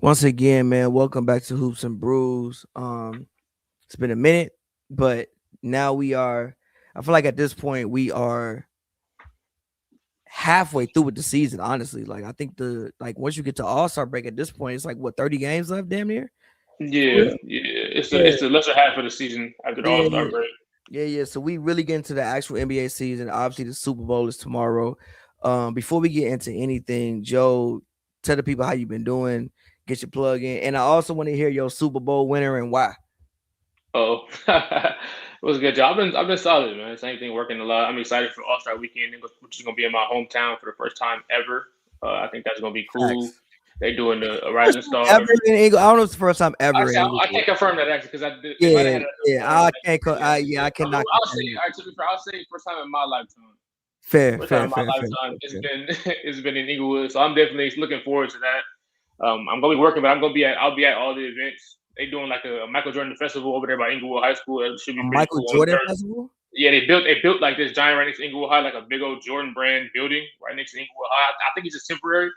Once again, man, welcome back to Hoops and Brews. It's been a minute, but now we are. I feel like at this point we are halfway through with the season. Honestly, like I think once you get to All Star break at this point, it's like what 30 games left, damn near. Yeah, yeah. It's the Yeah, it's the lesser half of the season after the All Star yeah, break. yeah. So we really get into the actual NBA season. Obviously, the Super Bowl is tomorrow. Before we get into anything, Joe, tell the people how you've been doing. Get your plug in, and I also want to hear your Super Bowl winner and why. Oh, it was a good job. I've been solid, man. Same thing, working a lot. I'm excited for All Star Weekend, which is gonna be in my hometown for the first time ever. I think that's gonna be cool. Facts. They doing the First Rising time ever Stars. in Eagle. I don't know if it's the first time ever Actually, in I Inglewood. can't confirm that actually because they might have Yeah, had a yeah. I can't. yeah. I cannot I'll say, confirm it. all right, to be fair, I'll say first time in my lifetime. Fair, First time fair, in my fair, fair, lifetime. fair, It's fair. been it's been in Inglewood, so I'm definitely looking forward to that. I'm gonna be working, but I'll be at all the events. They doing like a Michael Jordan festival over there by Inglewood High School. It should A be pretty Michael cool on Jordan Thursday. festival. Yeah, they built like this giant right next to Inglewood High, like a big old Jordan brand building right next to Inglewood High. I think it's just temporary,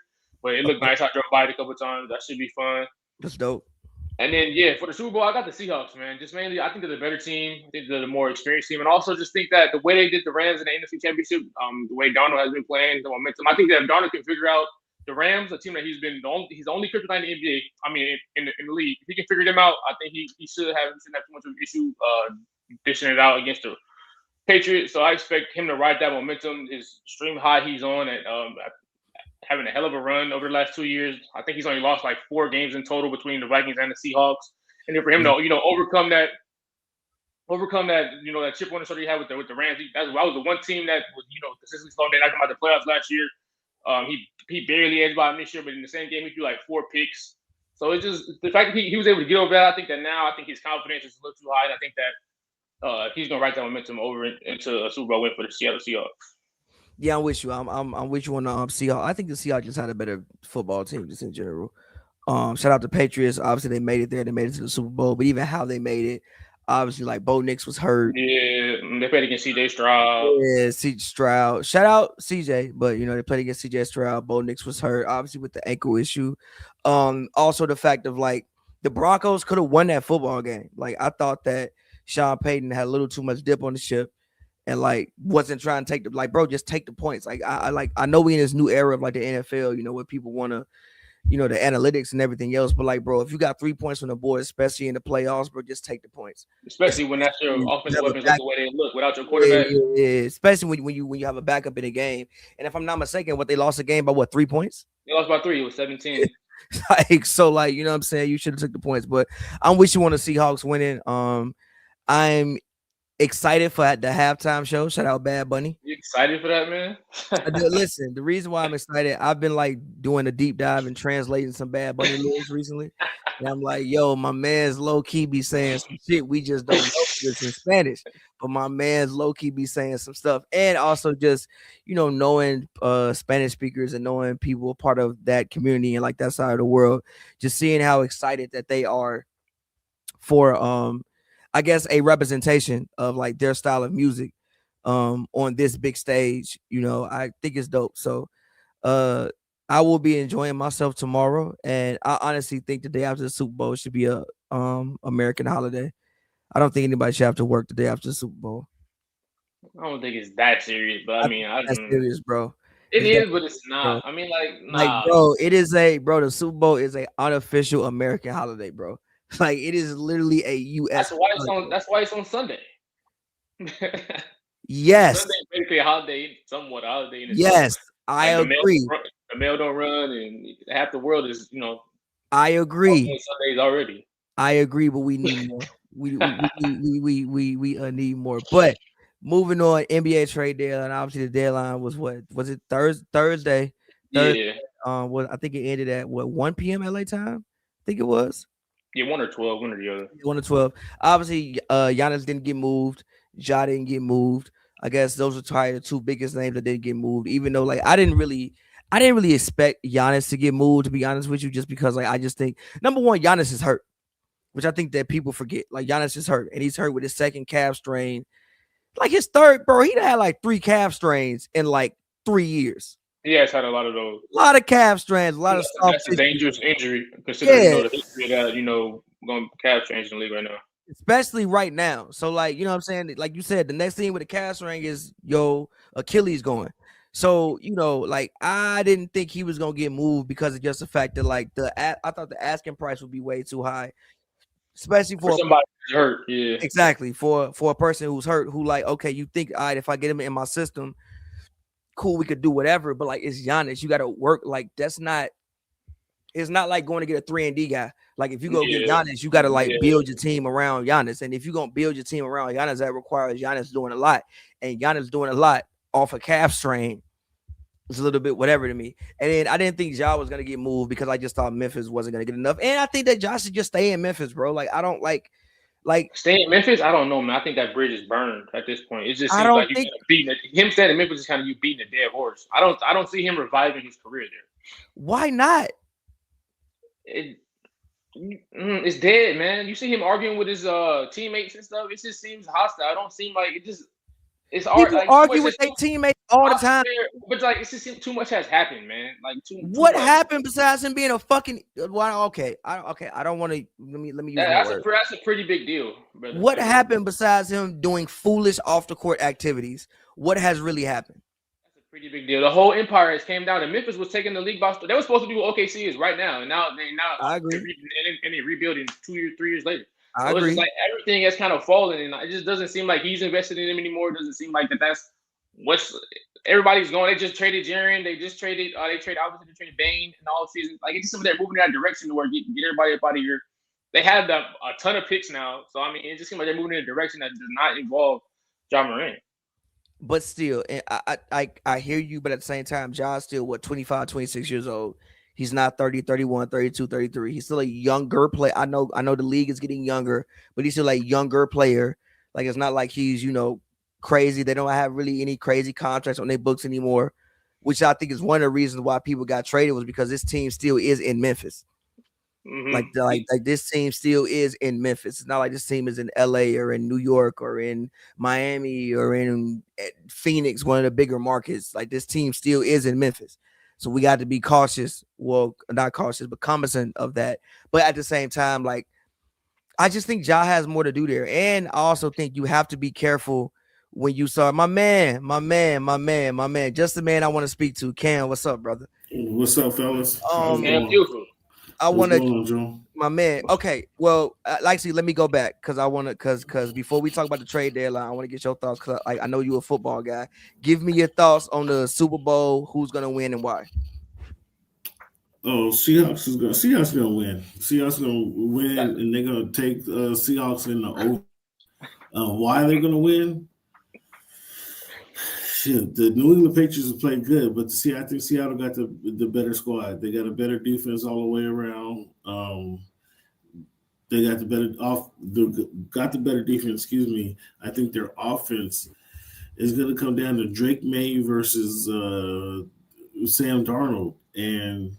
but it looked Okay, nice. I drove by it a couple of times. That should be fun. that's dope. And then yeah, for the Super Bowl, I got the Seahawks, man. Just mainly, I think they're the better team. I think they're the more experienced team, and also just think that the way they did the Rams in the NFC Championship, the way Donald has been playing, the momentum. I think that if Donald can figure out the Rams, a team that he's the only kryptonite in the NBA. I mean, in the league, if he can figure them out, I think he shouldn't have too much of an issue dishing it out against the Patriots. So I expect him to ride that momentum, his extreme high he's on, and having a hell of a run over the last 2 years. I think he's only lost like 4 games in total between the Vikings and the Seahawks. And then for him Yeah. to overcome that that chip on the shoulder he had with the Rams. That was the one team that was consistently slowing down. Talking about the playoffs last year. He barely edged by him this year, but in the same game he threw like 4 picks. So it's just the fact that he was able to get over that. I think that now his confidence is a little too high, and I think that he's gonna ride that momentum over into a Super Bowl win for the Seattle Seahawks. Yeah, I'm with you. I'm with you on the Seahawks. I think the Seahawks just had a better football team, just in general. Shout out to Patriots. Obviously, they made it there. They made it to the Super Bowl. But even how they made it, obviously, like Bo Nix was hurt. Yeah, they played against CJ Stroud. Yeah, CJ Stroud. Shout out CJ, but they played against CJ Stroud. Bo Nix was hurt, obviously with the ankle issue. Also the fact of like the Broncos could have won that football game. Like I thought that Sean Payton had a little too much dip on the ship and like wasn't trying to take the bro, just take the points. Like I know we in this new era of like the NFL, where people want to the analytics and everything else. But like, bro, if you got 3 points on the board, especially in the playoffs, bro, just take the points. Especially when that's your You offensive have a weapons look back, the way they look without your yeah, quarterback. yeah, yeah. Especially when you have a backup in a game. And if I'm not mistaken, what they lost the game by what 3 points? They lost by 3. It was 17. Like you know what I'm saying? You should have took the points. But I'm with you on the Seahawks winning. I'm excited for the halftime show. Shout out Bad Bunny. You excited for that, man? I do. Listen, the reason why I'm excited, I've been like doing a deep dive and translating some Bad Bunny lyrics recently. And I'm like, yo, my man's low key be saying some shit we just don't know it's in Spanish. But my man's low key be saying some stuff. And also just, knowing Spanish speakers and knowing people part of that community and like that side of the world, just seeing how excited that they are for I guess a representation of like their style of music on this big stage. I think it's dope. So I will be enjoying myself tomorrow, and I honestly think the day after the Super Bowl should be a American holiday. I don't think anybody should have to work the day after the Super Bowl. I don't think it's that serious, but I I think mean, that's serious, bro. it It's that is, but it's bro. not. I mean, like, Like, nah. bro, it is the Super Bowl is a unofficial American holiday, bro. Like, it is literally a U.S. holiday. That's why it's on Sunday. Yes, Sunday is basically a holiday, somewhat a holiday in itself. yes, I Like agree. the mail don't run, and half the world is I working agree. on Sundays already. I agree, but we need more. We need more. But moving on, NBA trade deadline. Obviously, the deadline was what was it Thursday? Thursday. Yeah, Was I think it ended at what 1 p.m. LA time? I think it was yeah, 1 or 12, one or the other. 1 to 12. Obviously, Giannis didn't get moved. Ja didn't get moved. I guess those are probably the two biggest names that didn't get moved. Even though like I didn't really expect Giannis to get moved. To be honest with you, just because like I just think number one, Giannis is hurt, which I think that people forget. Like Giannis is hurt, and he's hurt with his second calf strain. Like his third, bro, he had like 3 calf strains in like 3 years. He has had a lot of those. A lot of calf strains, a lot of soft That's a tissue. dangerous injury, considering the history of that. Going calf strains in the league right now. Especially right now. So, like, you know what I'm saying? Like you said, the next thing with the calf strain is Achilles going. So, like, I didn't think he was gonna get moved because of just the fact that, like, I thought the asking price would be way too high, especially for somebody who's hurt. Yeah, exactly for a person who's hurt, who, like, okay, you think, all right, if I get him in my system, cool, we could do whatever. But, like, it's Giannis, you got to work. Like, it's not like going to get a 3-and-D guy. Like, if you go get Giannis, you got to, like, build your team around Giannis. And if you're going to build your team around Giannis, that requires Giannis doing a lot. And Giannis doing a lot off a calf strain is a little bit whatever to me. And then I didn't think Ja was going to get moved because I just thought Memphis wasn't going to get enough. And I think that Ja should just stay in Memphis, bro. Like, I don't like stay in Memphis. I don't know, man. I think that bridge is burned at this point. It just seems like you're beating it. Him staying in Memphis is kind of you beating a dead horse. I don't see him reviving his career there. Why not? It's dead, man. You see him arguing with his teammates and stuff. It just seems hostile. It don't seem like it just. It's hard. People argue with their teammates all the time, but like it's just too much has happened, man. Like what happened besides him being a fucking? Well, okay. I don't want to. Let me use that's a pretty big deal. Brother. What happened besides him doing foolish off the court activities? What has really happened? That's a pretty big deal. The whole empire has came down, and Memphis was taking the league by. They were supposed to do what OKC is right now, and now I agree. And they rebuilding 3 years later. I agree. It's like everything has kind of fallen, and it just doesn't seem like he's invested in him anymore. It doesn't seem like that's what's everybody's going. They just traded Jaren. They just traded. They traded Alvin. They traded Bane in all season. Like it's just they're moving in that direction to where get everybody up out of here. They have a ton of picks now, so I mean, it just seems like they're moving in a direction that does not involve Ja Morant. But still, and I hear you, but at the same time, Ja's still 25, 26 years old. He's not 30, 31, 32, 33. He's still a younger player. I know the league is getting younger, but he's still a younger player. Like, it's not like he's, crazy. They don't have really any crazy contracts on their books anymore, which I think is one of the reasons why people got traded was because this team still is in Memphis. Mm-hmm. Like this team still is in Memphis. It's not like this team is in LA or in New York or in Miami or in Phoenix, one of the bigger markets. Like this team still is in Memphis. So we got to be cautious. Well, not cautious, but cognizant of that. But at the same time, like, I just think Ja has more to do there. And I also think you have to be careful when you saw my man, just the man I want to speak to. Cam, what's up, brother? What's up, fellas? Beautiful. I want to, my man. Okay, well, actually, let me go back because I want to, because before we talk about the trade deadline, I want to get your thoughts because I know you're a football guy. Give me your thoughts on the Super Bowl. Who's gonna win and why? Oh, Seahawks gonna win. Seahawks gonna win, and they're gonna take Seahawks in the over. Why they're gonna win? Shit, the New England Patriots have played good, but I think Seattle got the better squad. They got a better defense all the way around. They got the better defense. Excuse me. I think their offense is going to come down to Drake May versus Sam Darnold, and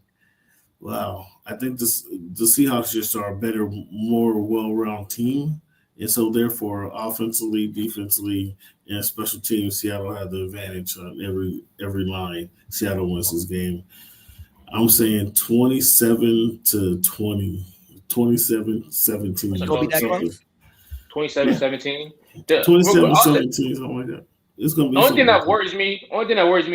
wow, I think the Seahawks just are a better, more well-rounded team. And so, therefore, offensively, defensively, and special teams, Seattle had the advantage on every line. Seattle wins this game. I'm saying 27-20, 27-17. It'll be that close? 27-17? 27-17, something like that. It's gonna be the only thing that worries me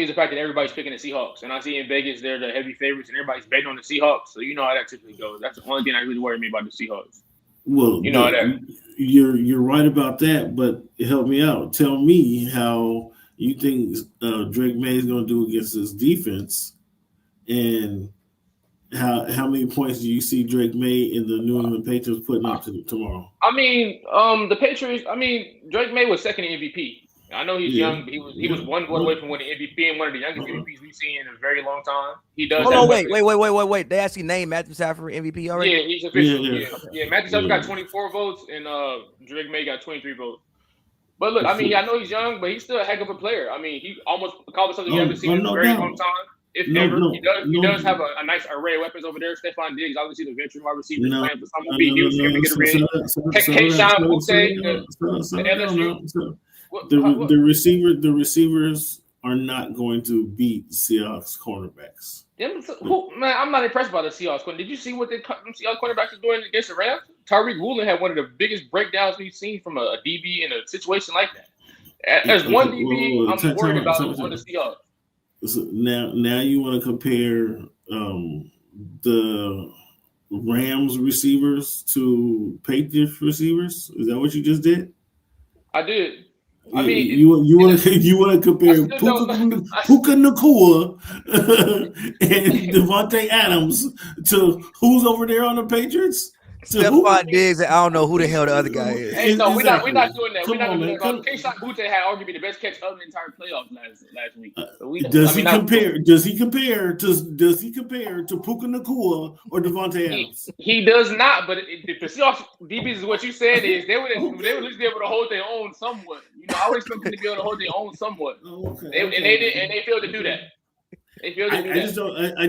is the fact that everybody's picking the Seahawks. And I see in Vegas they're the heavy favorites and everybody's betting on the Seahawks. So you know how that typically goes. That's the only thing that really worries me about the Seahawks. Well, you know that you're right about that, but help me out. Tell me how you think Drake May is going to do against this defense, and how many points do you see Drake May and the New England Patriots putting up tomorrow? I mean, the Patriots. I mean, Drake May was second in MVP. I know he's young, but he was one vote away from winning MVP and one of the youngest MVPs we've seen in a very long time. He does. Hold on, wait. They actually named Matthew Stafford MVP already? Yeah, he's official. Yeah. Matthew Stafford got 24 votes and Drake May got 23 votes. But look, I mean, I know he's young, but he's still a heck of a player. I mean, he almost accomplished something we haven't seen in a very long time. If ever. He does have a nice array of weapons over there. Stephon Diggs, obviously the veteran wide receiver, playing for some big deals for him to get a ring. Keyshawn Butte, the LSU. The receivers are not going to beat Seahawks cornerbacks. Man, I'm not impressed by the Seahawks. Did you see what the Seahawks cornerbacks are doing against the Rams? Tyreek Woolen had one of the biggest breakdowns we've seen from a DB in a situation like that. As one DB, I'm worried about on the Seahawks. So now you want to compare the Rams receivers to Patriots receivers? Is that what you just did? I did. I mean, you want to compare Puka Nacua and Devontae Adams to who's over there on the Patriots? Stephon Diggs, and I don't know who the hell the other guy is. Hey, no, we're not doing that. We're not doing that. K-Shot Butte had arguably the best catch of the entire playoffs last week. Does he compare to Puka Nacua or Devontae Adams? He does not. But the Seahawks DBs is what you said is they would at least be able to hold their own somewhat. You know, I always expect them to be able to hold their own somewhat. They failed to do that. I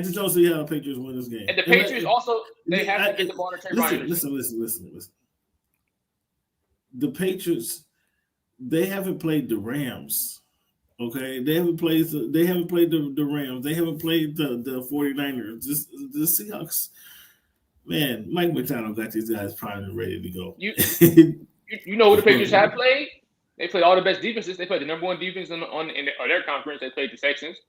just don't see how the Patriots win this game. And the Patriots also they have to get the ball to Trey Ryan. Listen. The Patriots, they haven't played the Rams. Okay, they haven't played the Rams. They haven't played the 49ers. The Seahawks. Man, Mike McDonald got these guys primed and ready to go. You know who the Patriots have played? They played all the best defenses. They played the number one defense in their conference. They played the Texans.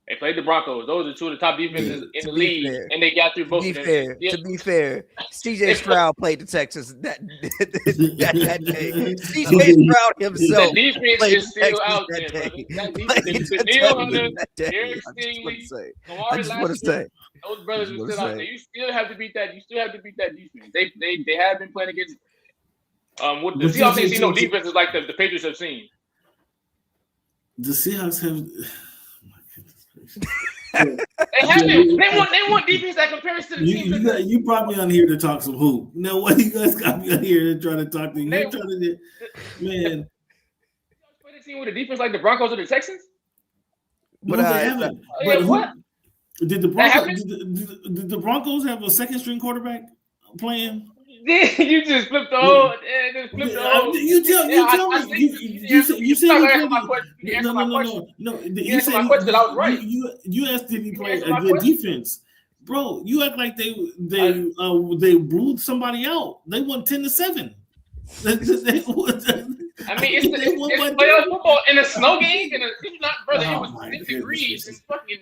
They played the Broncos. Those are two of the top defenses in the league, and they got through both of them. To be fair, C.J. Stroud played the Texans that day. C.J. Stroud himself. The defense is still out there. The deal on Derek Stingley, I just want to say, those brothers are still out there. You still have to beat that. You still have to beat that defense. They have been playing against. What the Seahawks ain't seen no defenses like the Patriots have seen. The Seahawks have. They want defense that compares to the team. You brought me on here to talk some hoop. Now what you guys got me on here to try to talk to you? Man. Play the team with a defense like the Broncos or the Texans? But no, they haven't. What? Did the Broncos have a second string quarterback playing? You just flipped the whole. You tell me. You said no. You said my question. I was right. You asked did he play a good defense, bro? You act like they blew somebody out. They won 10-7. I mean, it's playoff football in a snow game. It's not, brother. It was 10 degrees and fucking.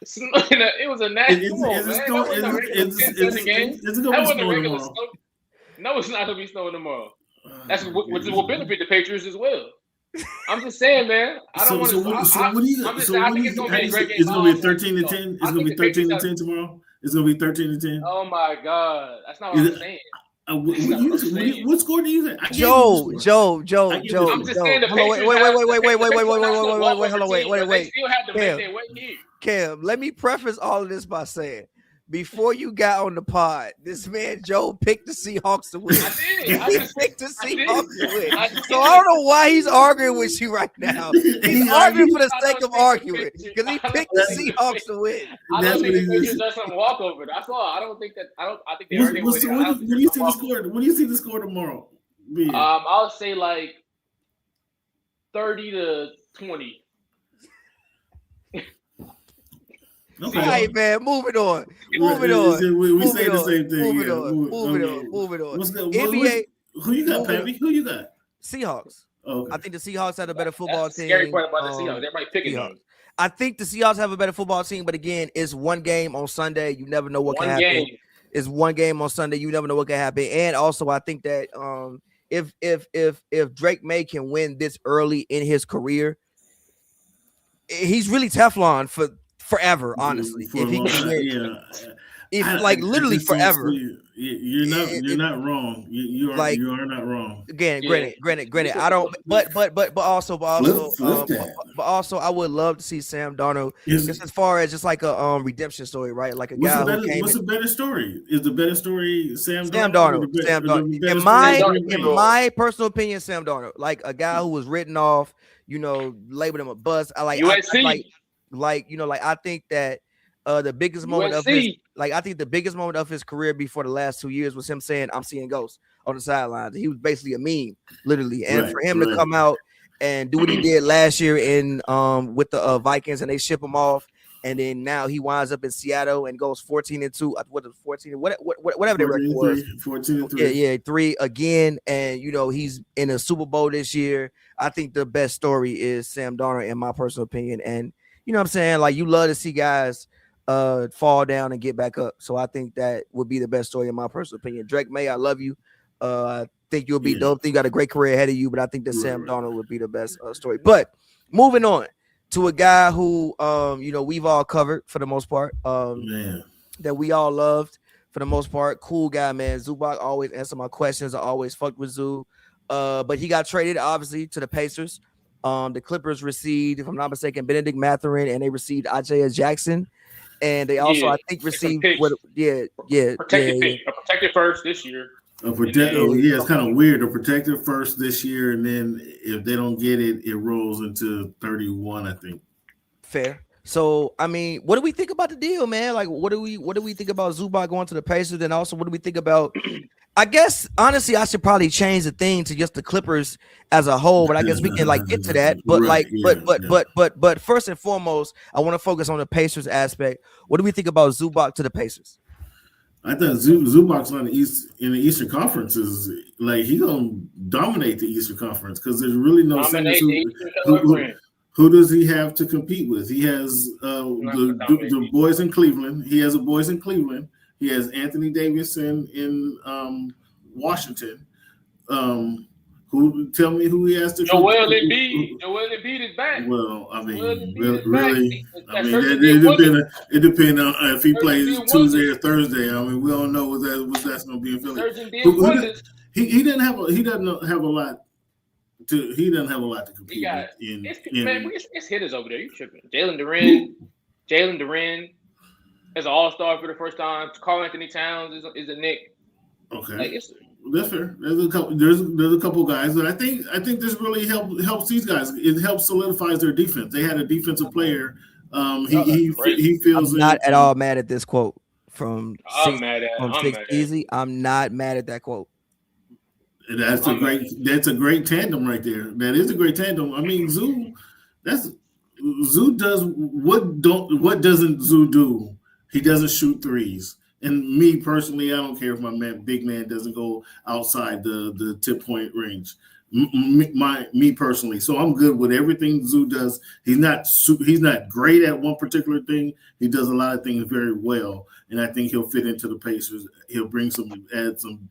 It was a national man. That wasn't a regular snow. No, it's not gonna be snowing tomorrow. That's what will benefit the Patriots as well. I'm just saying, man. I don't want to. I think it's gonna be a great game. It's gonna be 13-10. It's gonna be 13-10 tomorrow. It's gonna be 13-10. Oh my God, that's not what I'm saying. What score do you say? Joe. I'm just saying the Patriots. Wait. They still had to make their way here. Cam, let me preface all of this by saying, before you got on the pod, this man Joe picked the Seahawks to win. He picked the Seahawks to win. So I don't know why he's arguing with you right now. He's arguing for the sake of arguing because he picked the Seahawks to win. I don't think the Patriots are some walkover. That's all. I don't think that. I think they already win. What do you see the score? What do you see the score tomorrow? I'll say like 30-20. Okay. All right, man. Moving on. We say the same thing. Moving on. NBA. Who you got, Pavy? Who you got? Seahawks. Okay. I think the Seahawks have a better football team. Scary part about the Seahawks. Everybody picking them. I think the Seahawks have a better football team, but again, it's one game on Sunday. You never know what can happen. It's one game on Sunday. You never know what can happen. And also, I think that if Drake May can win this early in his career, he's really Teflon for forever, honestly. If he can win, literally forever. You're not wrong. You are not wrong. Again, granted. I don't. But also, I would love to see Sam Darnold just as far as just like a redemption story, right? Like a guy who came. What's a better story? Is the better story Sam Darnold? Sam Darnold. In my personal opinion, Sam Darnold, like a guy who was written off, labeled him a bust. I think that the biggest moment of his, I think the biggest moment of his career before the last 2 years was him saying, "I'm seeing ghosts" on the sidelines. He was basically a meme, literally. And for him to come out and do what he did last year in with the Vikings, and they ship him off, and then now he winds up in Seattle and goes 14-2. What is 14? Whatever the record was. 14-3. Yeah, 3 again, and he's in a Super Bowl this year. I think the best story is Sam Darnold, in my personal opinion, and what I'm saying, like, you love to see guys fall down and get back up. So I think that would be the best story in my personal opinion. Drake May, I love you. I think you'll be dope. I think you got a great career ahead of you, but I think that Sam Darnold would be the best story. But moving on to a guy who we've all covered for the most part, that we all loved for the most part. Cool guy, man. Zubac always answer my questions. I always fucked with Zoo. But he got traded, obviously, to the Pacers. The Clippers received, if I'm not mistaken, Benedict Mathurin, and they received Isaiah Jackson. And they also, I think, received protected first this year. It's kind of weird. A protected first this year, and then if they don't get it, it rolls into 31, I think. Fair. So, I mean, what do we think about the deal, man? Like, what do we think about Zubac going to the Pacers? And also, what do we think about? I guess honestly, I should probably change the thing to just the Clippers as a whole, but I guess we can get to that. But but first and foremost, I want to focus on the Pacers aspect. What do we think about Zubac to the Pacers? I thought Zubac's in the Eastern Conference is like he's gonna dominate the Eastern Conference because there's really no sense who does he have to compete with? He has the boys in Cleveland. He has boys in Cleveland. He has Anthony Davis in Washington. Who tell me who he has to? Joel Embiid is back. Well, I mean, really, I mean, it depends on if he plays Tuesday or Thursday. I mean, we don't know what that's going to be in Philly. He doesn't have a lot to compete with. It's hitters over there. You tripping? Jalen Duren as an all-star for the first time. Karl Anthony Towns is a Knick. Okay. That's fair. There's a couple guys, but I think this really helps these guys. It helps solidifies their defense. They had a defensive player. He feels. I'm not at all mad at this quote from Easy. I'm not mad at that quote. That's a great tandem right there. That is a great tandem. I mean, Zoo does what doesn't Zoo do? He doesn't shoot threes. And me personally, I don't care if my big man doesn't go outside the tip point range. Me personally, so I'm good with everything Zoo does. He's not great at one particular thing. He does a lot of things very well, and I think he'll fit into the Pacers. He'll add some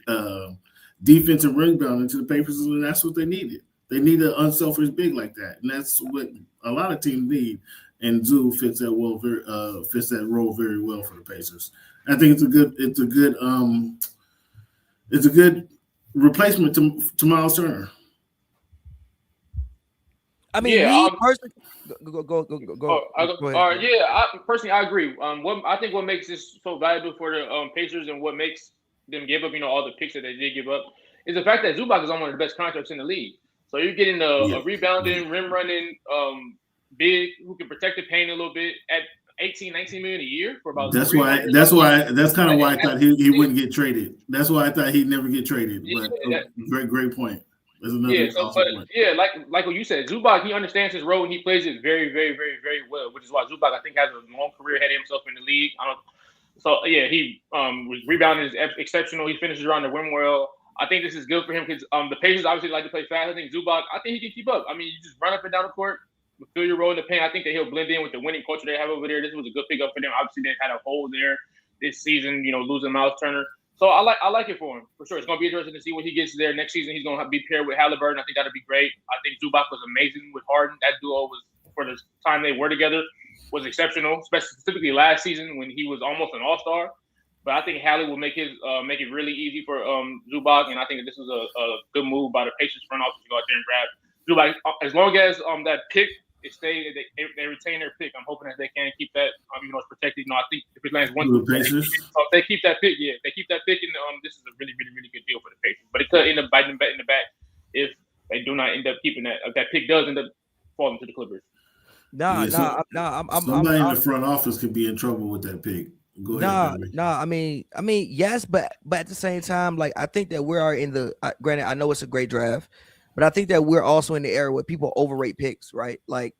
defensive rebound into the Pacers, and that's what they needed. They need an unselfish big like that, and that's what a lot of teams need. And Zoo fits that role very well for the Pacers. I think it's a good replacement to Miles Turner. I mean, personally, go. All right, personally, I agree. I think what makes this so valuable for the Pacers and what makes them give up, all the picks that they did give up, is the fact that Zubac is on one of the best contracts in the league. So you're getting a rebounding, rim running, big who can protect the paint a little bit at 18, 19 million a year for about. That's kind of why I thought he wouldn't get traded. That's why I thought he'd never get traded. But great point. Like what you said, Zubac, he understands his role and he plays it very, very, very, very well. Which is why Zubac, I think, has a long career ahead of himself in the league. He was rebounding is exceptional. He finishes around the rim well. I think this is good for him because the Pacers obviously like to play fast. I think Zubac, he can keep up. I mean, you just run up and down the court, fill your role in the paint. I think that he'll blend in with the winning culture they have over there. This was a good pickup for them. Obviously, they had a hole there this season, losing Miles Turner. So I like it for him for sure. It's gonna be interesting to see when he gets there next season. He's gonna be paired with Halliburton. I think that'll be great. I think Zubac was amazing with Harden. That duo was, for the time they were together, was exceptional, specifically last season when he was almost an all-star. But I think Hallie will make it really easy for Zubac, and I think that this was a good move by the Pacers front office to go out there and grab Zubac. As long as that pick they retain their pick, I'm hoping that they can keep that. It's protected. I think if it lands one, if they keep that pick, and this is a really, really, really good deal for the Pacers. But it could end up biting them in the back if they do not end up keeping that. If that pick does end up falling to the Clippers. Somebody in the front office could be in trouble with that pick. Go ahead. I mean, yes, but at the same time, like, I think that we are in the. Granted, I know it's a great draft. but I think that we're also in the era where people overrate picks, right? Like,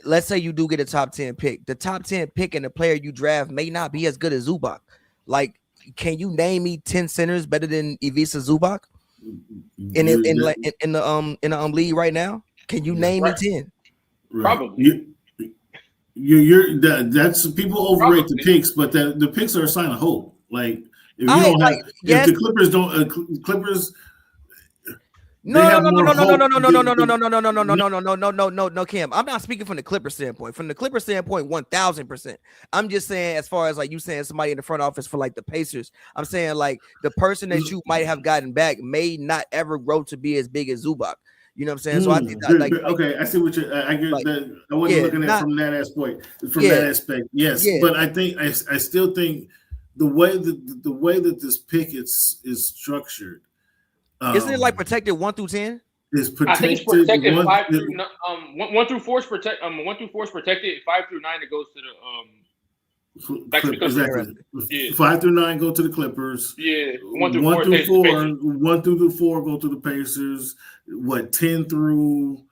let's say you do get a top 10 pick. The top 10 pick and the player you draft may not be as good as Zubac. Like, can you name me 10 centers better than Ivica Zubac in the league right now? Can you name me 10? Right. Probably. That's people overrate the picks, but the picks are a sign of hope. Like if you don't have, if the Clippers don't, Clippers. No, Kim. I'm not speaking from the Clipper standpoint. From the Clipper standpoint, 1000%. I'm just saying, as far as like you saying somebody in the front office for like the Pacers, I'm saying like the person that you might have gotten back may not ever grow to be as big as Zubac. You know what I'm saying? So I think that, okay, I see what you. I get that. I wasn't looking at it from that aspect. That aspect, yes. But I think I still think the way that this pick is structured. Isn't it like protected 1 through 10? Is protected. I think it's protected 1 through 4 is protected. 1 through 4 is protected. 5 through 9 it goes to the exactly. Yeah. 5 through 9 go to the Clippers. Yeah. 1 through 4 go to the Pacers. 10 through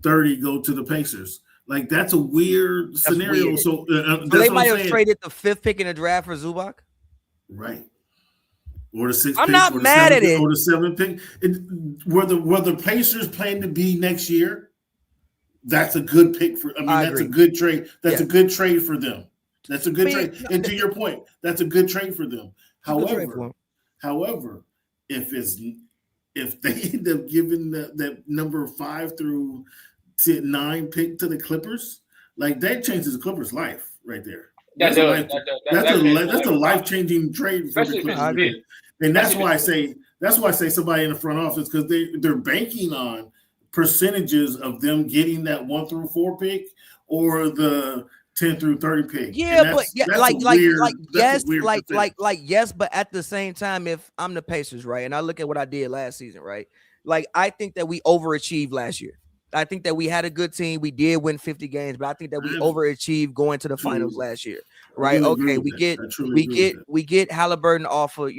30 go to the Pacers. Like that's a weird scenario. Weird. So they might have traded the 5th pick in the draft for Zubac. Right. Or the 6th pick. I'm not mad at it. Or the 7th pick. Were the Pacers plan to be next year? That's a good pick for. That's a good trade. That's a good trade for them. That's a good trade. And to your point, that's a good trade for them. However, if they end up giving that number 5 through 9 pick to the Clippers, like that changes the Clippers' life right there. That's a life-changing trade for the Clippers. And that's why I say somebody in the front office, because they're banking on percentages of them getting that 1 through 4 pick or the 10 through 30 pick. Yeah, but yes, but at the same time, if I'm the Pacers, right, and I look at what I did last season, right, like I think that we overachieved last year. I think that we had a good team. We did win 50 games, but I think that we overachieved going to the finals last year. Right. Okay. We get Halliburton off of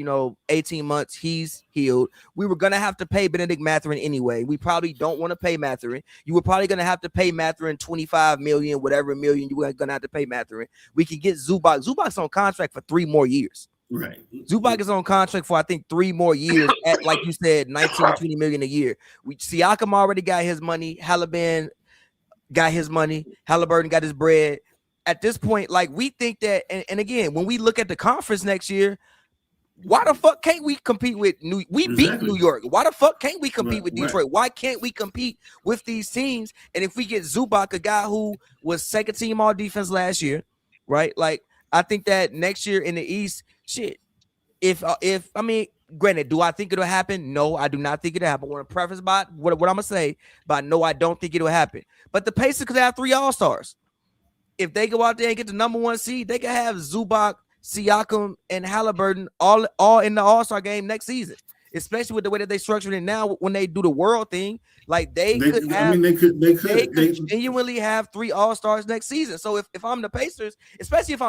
18 months. He's healed. We were gonna have to pay Benedict Mathurin anyway. We probably don't want to pay Mathurin. You were probably gonna have to pay Mathurin 25 million, whatever million you were gonna have to pay Mathurin. We can get Zubac. Zubac's on contract for 3 more years. Right. Zubac is on contract for I think 3 more years at, like you said, 19-20 million a year. Siakam already got his money. Halliburton got his money. Halliburton got his bread. At this point, like we think that, and again, when we look at the conference next year, why the fuck can't we compete with beat New York? Why the fuck can't we compete with Detroit? Why can't we compete with these teams? And if we get Zubac, a guy who was 2nd team all defense last year, right? Like I think that next year in the East, shit. Granted, do I think it'll happen? No, I do not think it'll happen. I want to preface by what I'm gonna say, but no, I don't think it'll happen. But the Pacers could have 3 All-Stars. If they go out there and get the number 1 seed, they can have Zubac, Siakam, and Halliburton all in the All-Star game next season. Especially with the way that they structured it now, when they do the world thing, like they could genuinely have 3 All-Stars next season. So if I'm the Pacers, especially if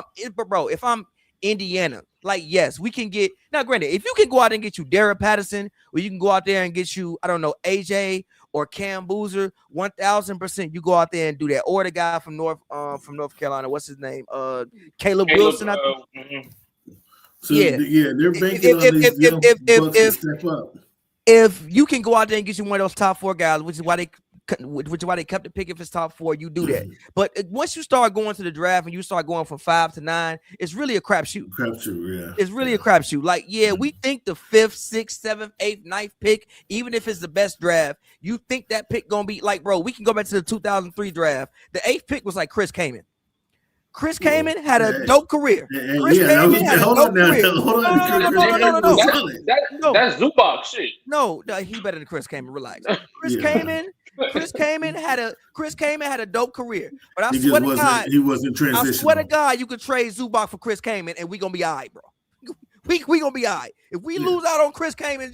I'm Indiana, like yes, we can get now. Granted, if you can go out and get you Derek Patterson, or you can go out there and get you, I don't know, AJ or Cam Boozer, 1000%, you go out there and do that. Or the guy from North Carolina, what's his name? Caleb Wilson. I think. So, they're banking on these young bucks to step up. If you can go out there and get you one of those top 4 guys, which is why they kept the pick if it's top 4, you do that. But once you start going to the draft and you start going from 5 to 9, it's really a crapshoot. It's really a crapshoot. Like, we think the 5th, 6th, 7th, 8th, 9th pick, even if it's the best draft, you think that pick gonna be like, bro, we can go back to the 2003 draft. The 8th pick was like Chris Kaman. Chris Kaman had a dope career. Chris Kaman had a dope career. That's Zubac shit. No, he better than Chris Kaman. Relax. Chris Kaman had a dope career. But I swear to God, he wasn't transitional. I swear to God, you could trade Zubac for Chris Kaman and we gonna be all right, bro. We gonna be all right. If we lose out on Chris Kaman,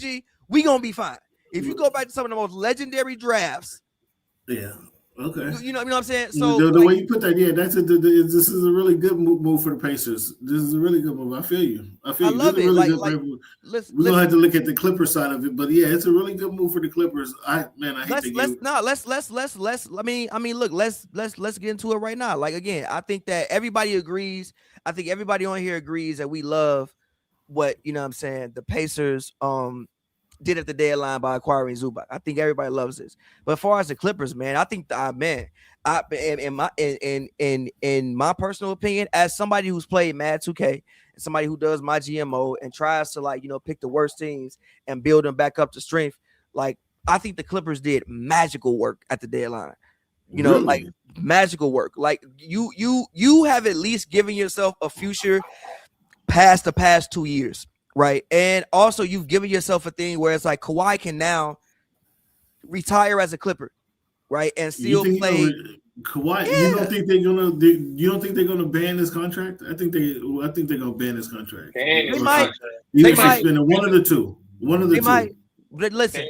we gonna be fine. If you go back to some of the most legendary drafts. Yeah. Okay. You know what I'm saying? So the way you put that, yeah, this is a really good move for the Pacers. This is a really good move. I feel you. I love this it. is a really good We're gonna have to look at the Clippers side of it, but yeah, it's a really good move for the Clippers. I hate the game. Look, let's get into it right now. Like again, I think that everybody agrees. I think everybody on here agrees that we love what the Pacers did at the deadline by acquiring Zubac. I think everybody loves this. But as far as the Clippers, man, I think in my personal opinion, as somebody who's played Mad 2K and somebody who does my GMO and tries to pick the worst teams and build them back up to strength, like I think the Clippers did magical work at the deadline. Really? Like magical work. Like you have at least given yourself a future past the past 2 years. Right. And also you've given yourself a thing where it's like Kawhi can now retire as a Clipper, right? And still play. Kawhi, yeah. You don't think they're gonna ban this contract? I think they're gonna ban this contract. They might. One of the two. Might. But listen,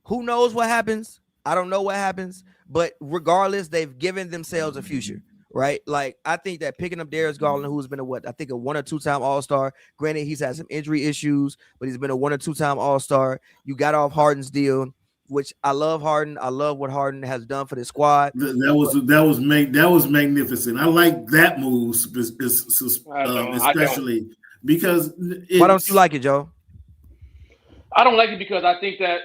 who knows what happens? I don't know what happens, but regardless, they've given themselves a future. Right, like I think that picking up Darius Garland, who's been a 1 or 2 time All-Star. Granted, he's had some injury issues, but he's been a 1 or 2 time All-Star. You got off Harden's deal, which I love Harden. I love what Harden has done for the squad. That was magnificent. I like that move, especially because. Why don't you like it, Joe? I don't like it because I think that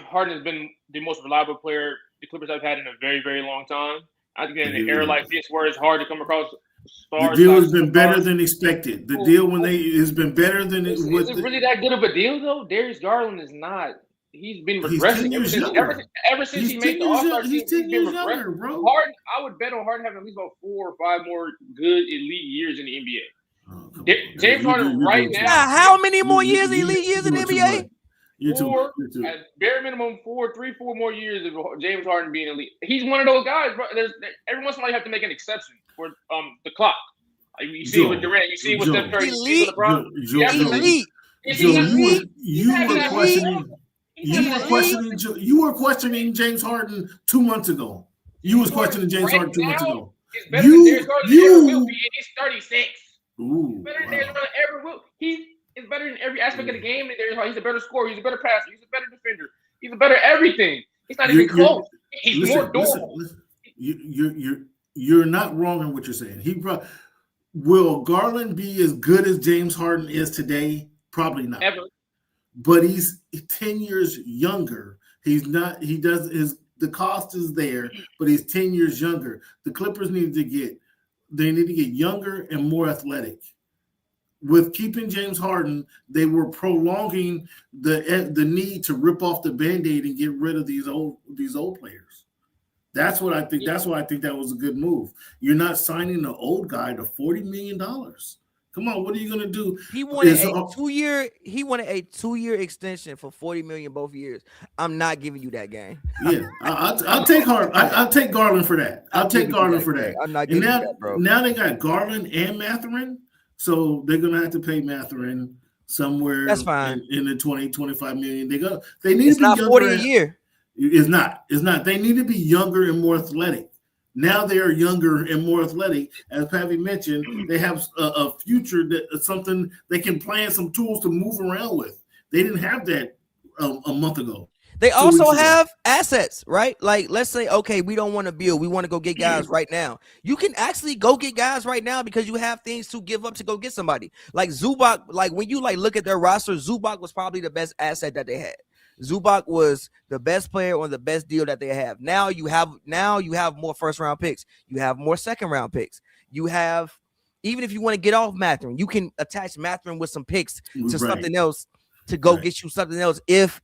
Harden has been the most reliable player the Clippers have had in a very, very long time. I think in an era like this where it's hard to come across stars. The deal has been better than expected. The deal has been better than it was. Is it really that good of a deal though? Darius Garland is not. He's been regressing ever since he made the All-Star team. He's been regressing, bro. Harden, I would bet on Harden having at least about 4 or 5 more good elite years in the NBA. James Harden right now. How many more years elite years in the NBA? At bare minimum 4 more years of James Harden being elite. He's one of those guys, bro. Every once in a while you have to make an exception for the clock. Like you see it with Durant, you see it with Steph Curry, you see it with LeBron. You were questioning James Harden 2 months ago. You was questioning James Harden 2 months ago. It's better than Darius Garland ever will be, and he's 36. It's better than Darius Garland ever will. He's better in every aspect of the game. He's a better scorer. He's a better passer. He's a better defender. He's a better everything. He's not even close. He's more durable. You're not wrong in what you're saying. Will Garland be as good as James Harden is today? Probably not. Ever. But he's 10 years younger. He's not. The cost is there, but he's 10 years younger. The Clippers need to get younger and more athletic. With keeping James Harden, they were prolonging the need to rip off the Band-Aid and get rid of these old players. That's what I think. That's why I think that was a good move. You're not signing an old guy to $40 million. Come on, what are you gonna do? He wanted a 2-year extension for $40 million both years. I'm not giving you that game. Yeah, I'll take Harden. I'll take Garland for that. I'll take Garland for that. I'm not giving you that, bro. Now they got Garland and Mathurin. So they're gonna have to pay Mathurin somewhere. That's fine. In the 20-25 million. They need it's to be not younger. 40 a year. It's not. They need to be younger and more athletic. Now they are younger and more athletic. As Pavy mentioned, they have a future something they can plan some tools to move around with. They didn't have that a month ago. They also have assets, right? Like, let's say, okay, we don't want to build. We want to go get guys right now. You can actually go get guys right now because you have things to give up to go get somebody. Like Zubac, like when you look at their roster, Zubac was probably the best asset that they had. Zubac was the best player on the best deal that they have. Now you have more first-round picks. You have more second-round picks. You have, even if you want to get off Mathurin, you can attach Mathurin with some picks to something else. To go get you something else if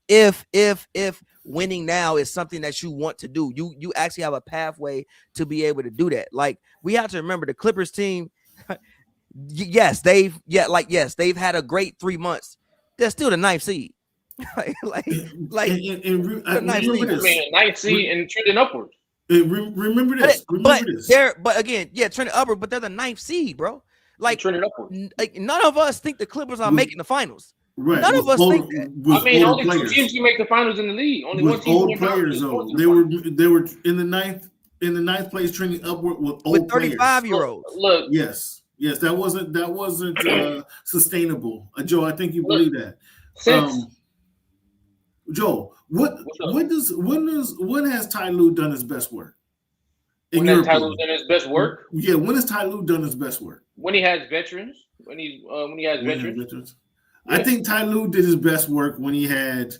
winning now is something that you want to do. You actually have a pathway to be able to do that. Like, we have to remember the Clippers team, yes, they've had a great 3 months. They're still the 9th seed. Ninth seed and trending upwards. Remember this. But again, trending upward, but they're the 9th seed, bro. Like, trending upwards. Like, none of us think the Clippers are making the finals. Right. None of us think that. I mean, only two teams can make the finals in the league. Only one team. Old players, though. They were in the ninth place, trending upward with old 35-year-olds. Look, yes, that wasn't sustainable. Joe, I think you believe that. Joe, when has Ty Lue done his best work? When has Ty Lue done his best work? Yeah, when has Ty Lue done his best work? When he has veterans. When he has veterans. Yeah. I think Ty Lue did his best work when he had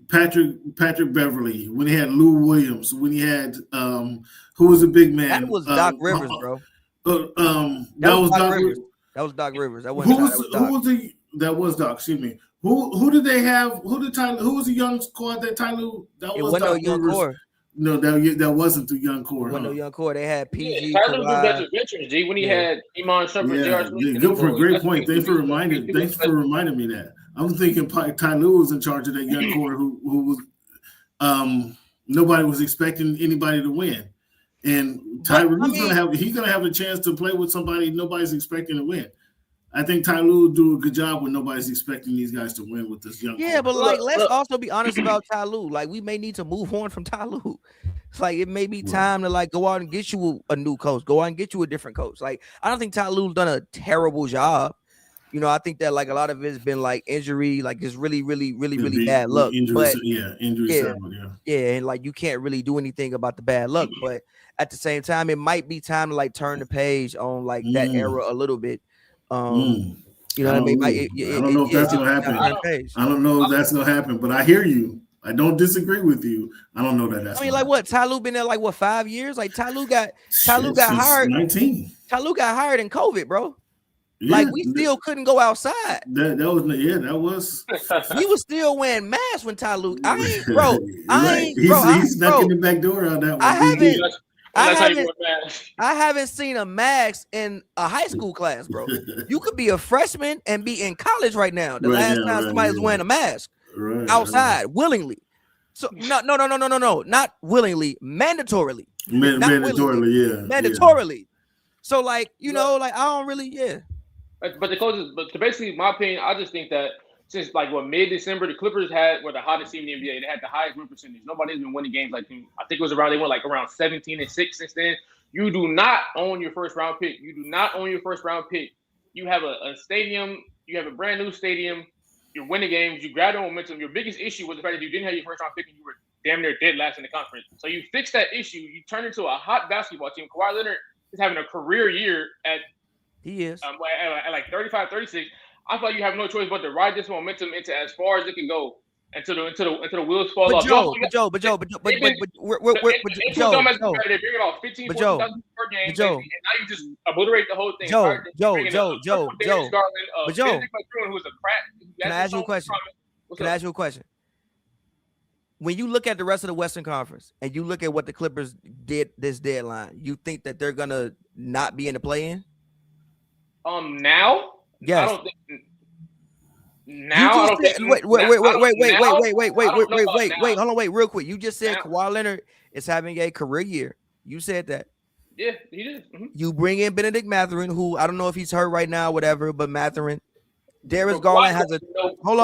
Patrick Beverly, when he had Lou Williams, when he had who was a big man? That was Doc Rivers, bro. That was Doc Rivers. That was Doc Rivers. That was Doc. Excuse me. Who did they have? Who was the young squad that Ty Lue? That was Doc Rivers. No, that wasn't the young core. No young core. They had PG. Yeah, Ty Lue did better veterans, G. When he had Iman Shumpert, J.R. Smith. Good for a great point. Thanks for reminding me that. I'm thinking Ty Lue was in charge of that young core who was nobody was expecting anybody to win, and Ty Lue's gonna have a chance to play with somebody nobody's expecting to win. I think Ty Lue will do a good job when nobody's expecting these guys to win with this young. Yeah, but let's also be honest about Ty Lue. Like, we may need to move on from Ty Lue. It's like it may be time to go out and get you a new coach. Go out and get you a different coach. Like, I don't think Ty Lue's done a terrible job. I think that a lot of it's been injury, it's really, really, really, really bad luck. Injuries, and you can't really do anything about the bad luck. But at the same time, it might be time to turn the page on that era a little bit. You know what I mean? I don't know if that's gonna happen. I don't know if that's gonna happen, but I hear you. I don't disagree with you. I don't know that. That's what Ty Lue been there 5 years? Ty Lue got hired. 19. Ty Lue got hired in COVID, bro. Yeah, we still couldn't go outside. That was. We was still wearing masks when Ty Lue. He's snuck in the back door on that one. I haven't seen a mask in a high school class, bro. You could be a freshman and be in college right now. The last time somebody was wearing a mask outside willingly. So no, not willingly, mandatorily. Mandatorily. So I don't really, But the coaches, basically, my opinion, I just think that since mid-December, the Clippers were the hottest team in the NBA. They had the highest win percentage. Nobody's been winning games like them. I think it was they went around 17-6 since then. You do not own your first round pick. You have a stadium. You have a brand new stadium. You're winning games. You grab the momentum. Your biggest issue was the fact that you didn't have your first round pick and you were damn near dead last in the conference. So you fix that issue. You turn into a hot basketball team. Kawhi Leonard is having a career year at 35, 36. I feel like you have no choice but to ride this momentum into as far as it can go until the wheels fall off. Joe, they're bringing off 15, 14,000 per game, and now you just obliterate the whole thing. Joe. Can I ask you a question? Can I ask you a question? When you look at the rest of the Western Conference and you look at what the Clippers did this deadline, you think that they're gonna not be in the play-in? Now? Yes. I don't think. Now, wait, hold on, real quick. You just said Kawhi Leonard is having a career year. You said that. Yeah, he did. Mm-hmm. You bring in Benedict Mathurin, who I don't know if he's hurt right now, whatever, but Mathurin. Darius Garland has a hold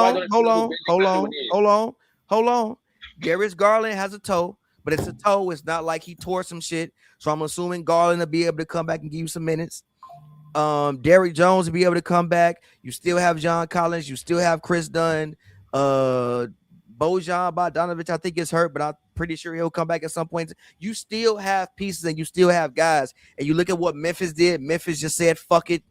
on. Darius Garland has a toe, but it's a toe. It's not like he tore some shit. So I'm assuming Garland will be able to come back and give you some minutes. Derrick Jones will be able to come back. You still have John Collins. You still have Chris Dunn. Bojan Bogdanovic, I think, is hurt, but I'm pretty sure he'll come back at some point. You still have pieces and you still have guys. And you look at what Memphis did. Memphis just said, fuck it.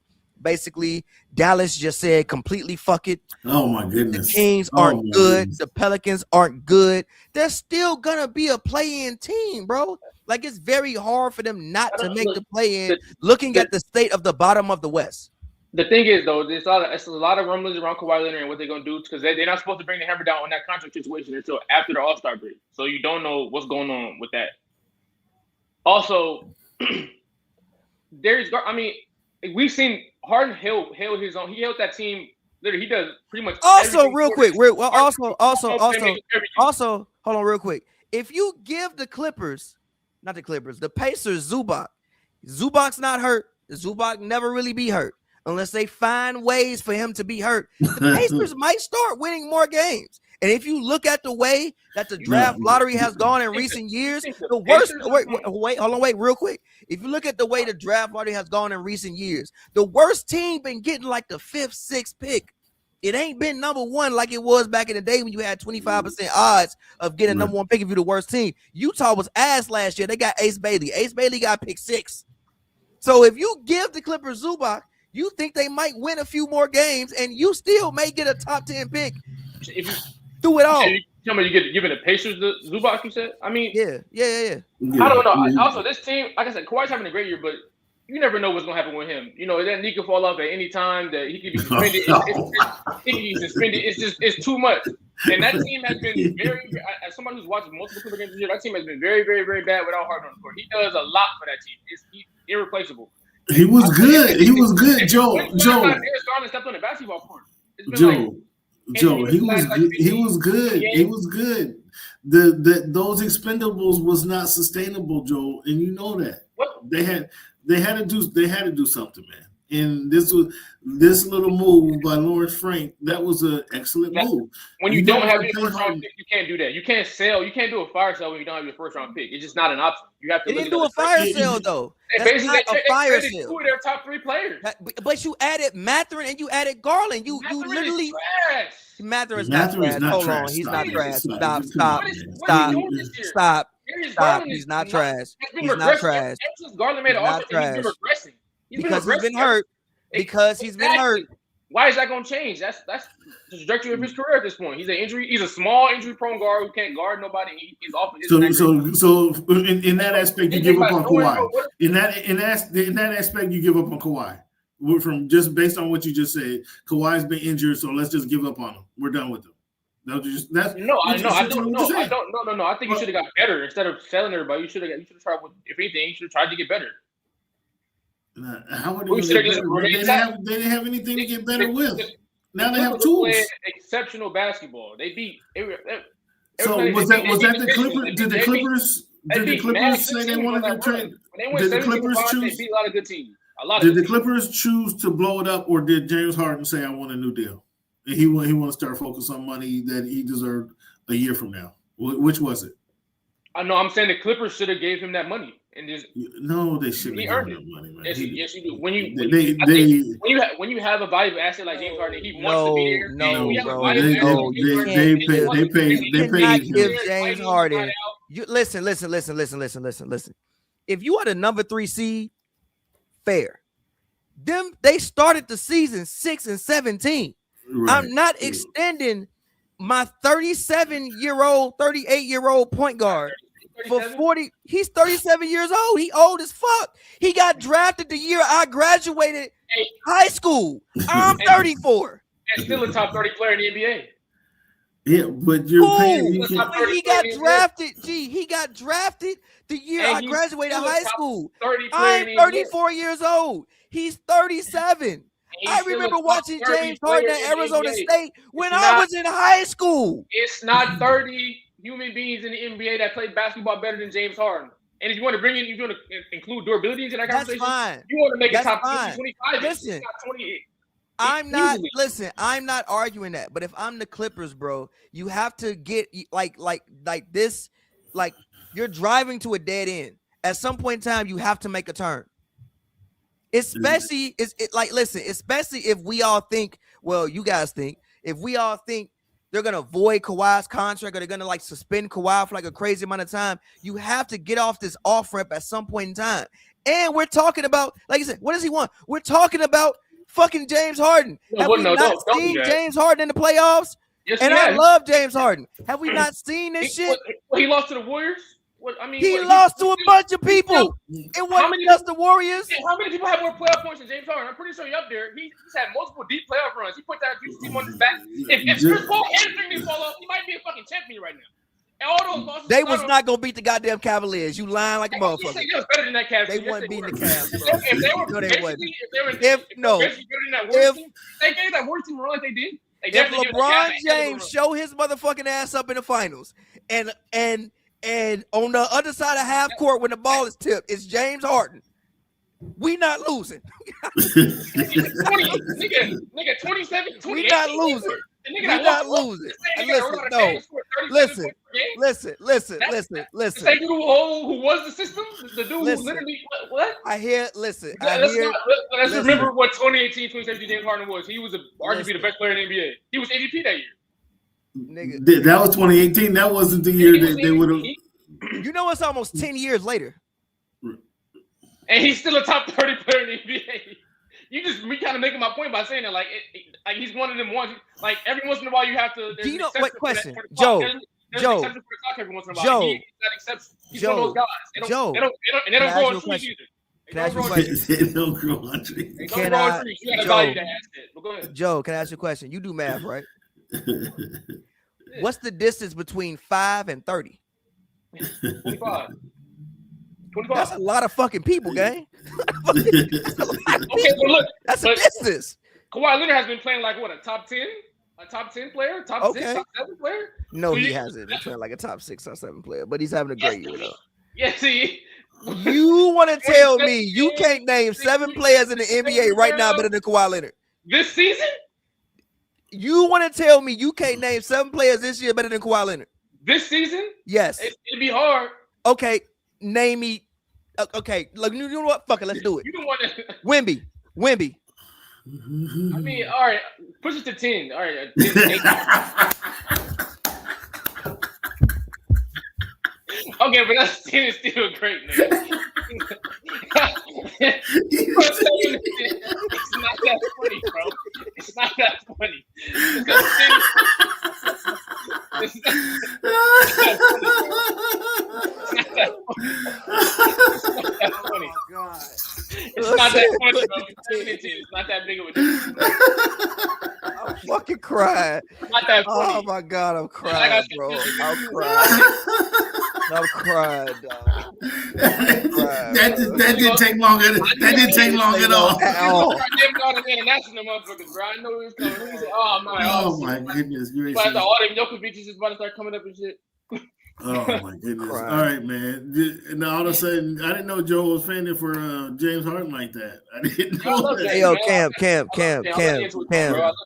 Basically, Dallas just said completely fuck it. Oh, my goodness. The Kings aren't good. The Pelicans aren't good. They're still going to be a play-in team, bro. It's very hard for them not to make the play-in looking at the state of the bottom of the West. The thing is, though, there's a lot of rumblings around Kawhi Leonard and what they're going to do because they're not supposed to bring the hammer down on that contract situation until after the All-Star break. So you don't know what's going on with that. Also, we've seen Harden held his own. He held that team. Literally, he does pretty much. Also, real quick. Also, hold on, real quick. If you give the Clippers, the Pacers, Zubac's not hurt. Zubac never really be hurt. unless they find ways for him to be hurt. The Pacers might start winning more games. And if you look at the way that the draft lottery has gone in recent years, the worst. Wait, real quick. If you look at the way the draft lottery has gone in recent years, the worst team been getting like the 5th, 6th pick. It ain't been number one like it was back in the day when you had 25% odds of getting number one pick if you're the worst team. Utah was ass last year. They got Ace Bailey. Ace Bailey got pick 6. So if you give the Clippers Zubac, you think they might win a few more games, and you still may get a top 10 pick. If you do it all. Tell me you giving the Pacers the Zubac, you said? I mean, yeah. I don't know. Also, this team, like I said, Kawhi's having a great year, but you never know what's going to happen with him. You know, that knee could fall off at any time, that he could be suspended. He could be suspended. It's too much. And that team has been very, as somebody who's watched multiple Clipper games this year, that team has been very, very, very bad without Harden on the court. He does a lot for that team. He's irreplaceable. He was good. He was good, Joe. Garland stepped on the basketball court. Joe, he was good. He was good. Those expendables was not sustainable, Joe, and you know that. What? They had to do something, man. And this little move by Lawrence Frank, that was an excellent move. When you don't have your first round pick, you can't do that. You can't sell. You can't do a fire sale when you don't have your first round pick. It's just not an option. You have to. They didn't do a fire sale though. That's not a fire sale. Two of their top 3 players. But you added Mathurin and you added Garland. You literally. Mathurin's not trash. Hold on, he's not trash. Stop. He's not trash. He's not trash. Garland made an offer and he's been regressing. Because he's been hurt. Because he's been hurt. Why is that going to change? That's the trajectory of his career at this point. He's a small injury-prone guard who can't guard nobody. He's off. So in that aspect, you give up on Kawhi. In that aspect, you give up on Kawhi. From just based on what you just said, Kawhi's been injured, so let's just give up on him. We're done with him. I don't. I think you should have got better instead of selling everybody. You should have tried. If anything, you should have tried to get better. How would they didn't have anything to get better with. Now they have tools. Exceptional basketball. They beat. So was that the Clippers? Did the Clippers say they wanted to trade? Did the Clippers choose? They beat a lot of good teams. Did the Clippers choose to blow it up, or did James Harden say, "I want a new deal"? And he want to start focus on money that he deserved a year from now. Which was it? I know. I'm saying the Clippers should have gave him that money. And no, they shouldn't have given him money, man. Yes, you do. When you have a valuable asset like James Harden, he wants to be there. They paid him. Give James Harden. You listen. If you are the number 3 seed, fair. They started the season 6-17. Right. I'm not extending my 37-year-old, 38-year-old point guard. For 40, he's 37 years old. He old as fuck. He got drafted the year I graduated high school. I'm 34. And still a top 30 player in the NBA. Yeah, but you're paying. He got drafted. He got drafted the year I graduated high school. I'm 34 years old. He's 37. I remember watching James Harden at Arizona State when I was in high school. It's not 30 human beings in the NBA that play basketball better than James Harden. And if you want to include durability into that conversation, fine. You want to make it top 25. Listen, I'm not arguing that. But if I'm the Clippers, bro, you have to get like this, like you're driving to a dead end. At some point in time, you have to make a turn. Especially if we all think, well, you guys think, if we all think they're going to void Kawhi's contract or they're going to like suspend Kawhi for like a crazy amount of time, you have to get off this off ramp at some point in time. And we're talking about, like you said, what does he want? We're talking about fucking James Harden. Have we not seen James Harden in the playoffs? Yes, and I love James Harden. Have we not seen this shit? He lost to the Warriors? He lost to a bunch of people. It wasn't just the Warriors. How many people have more playoff points than James Harden? I'm pretty sure you're up there. He's had multiple deep playoff runs. He put that Houston team on his back. If Chris Paul hamstring didn't fall off, he might be a fucking champion right now. And all those losses, they was not gonna beat the goddamn Cavaliers. You lying like a motherfucker. They was better than that Cavs. They wasn't beating the Cavs, bro. If they were no, they wasn't. They gave that worst team a run like they did. If LeBron James show his motherfucking ass up in the finals, and on the other side of half court when the ball is tipped, it's James Harden. We not losing. 27, 28. We not losing. We not losing. Listen, listen. The same dude who was the system? The dude who literally, what? Let's remember what 2018, 2017 James Harden was. He was arguably the best player in the NBA. He was MVP that year. Nigga. That was 2018. That wasn't the year that they would have. You know, it's almost 10 years later. And he's still a top 30 player in the NBA. We kind of making my point by saying that, like he's one of them ones. Like every once in a while, you have to. Do you know what question, Joe? Joe, every once in a while. He's one of those guys. They don't grow on trees either. They don't grow on trees. You gotta value that asset. But go ahead. Joe, can I ask you a question? You do math, right? What's the distance between 5 and 30? 25. That's a lot of fucking people, gang. Okay, well look, that's a distance. Kawhi Leonard has been playing like what, a top 10 player, top 6, top 7 player. No, he hasn't been playing like a top 6 or 7 player, but he's having a great year though. Yeah, see. You want to tell me you can't name 7 players in the NBA right now better than Kawhi Leonard? This season? You want to tell me you can't name 7 players this year better than Kawhi Leonard? This season? Yes. It'd be hard. Okay, name me. Okay, look, you know what? Fuck it, let's do it. You don't want to. Wemby. I mean, all right, push it to 10. All right, 10, 8. Okay, but that's 10 is still great, nigga. It's not that funny, bro. It's not that funny. It's not that funny. It's not that funny, bro. It's not that big of a deal. I'm fucking crying. It's not that funny. Oh my god, I'm crying, bro. I'm crying. I'm crying, dog. That didn't take long. That didn't take long at all. International motherfuckers, bro. I know he was coming. He said, "Oh my goodness gracious!" But all them Jokovic is about to start coming up and shit. Oh my goodness! All right, man. And all of a sudden, I didn't know Joe was fanning for James Harden like that. I didn't know that. Hey, yo, Cam.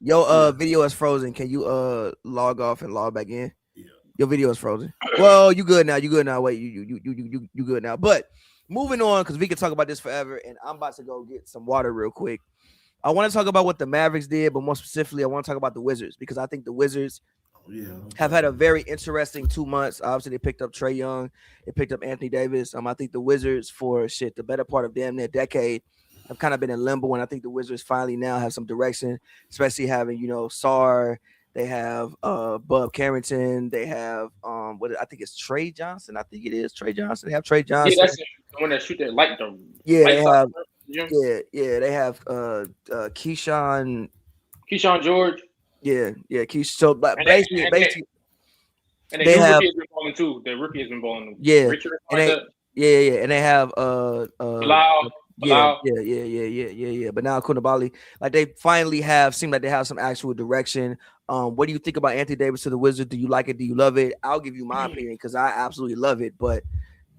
Your video is frozen. Can you log off and log back in? Yeah. Your video is frozen. Well, you good now. Wait, you good now. But moving on, because we can talk about this forever, and I'm about to go get some water real quick. I want to talk about what the Mavericks did, but more specifically, I want to talk about the Wizards, because I think the Wizards have had a very interesting 2 months. Obviously, they picked up Trae Young. They picked up Anthony Davis. I think the Wizards, for the better part of damn near decade, have kind of been in limbo, and I think the Wizards finally now have some direction, especially having, Sarr. They have Bub Carrington. They have what I think it's Trey Johnson. I think it is Trey Johnson. They have Trey Johnson. Yeah, that's the one that shoot that light though. Yeah, they have. Yeah, they have Keyshawn George. Yeah, Keyshawn. So basically, and the they have. Rookie has been balling too. The rookie has been balling. Yeah, Richard, and and they have Bilal. Yeah. But now Koulibaly, like they finally seem like they have some actual direction. What do you think about Anthony Davis to the Wizards? Do you like it? Do you love it? I'll give you my opinion because I absolutely love it. But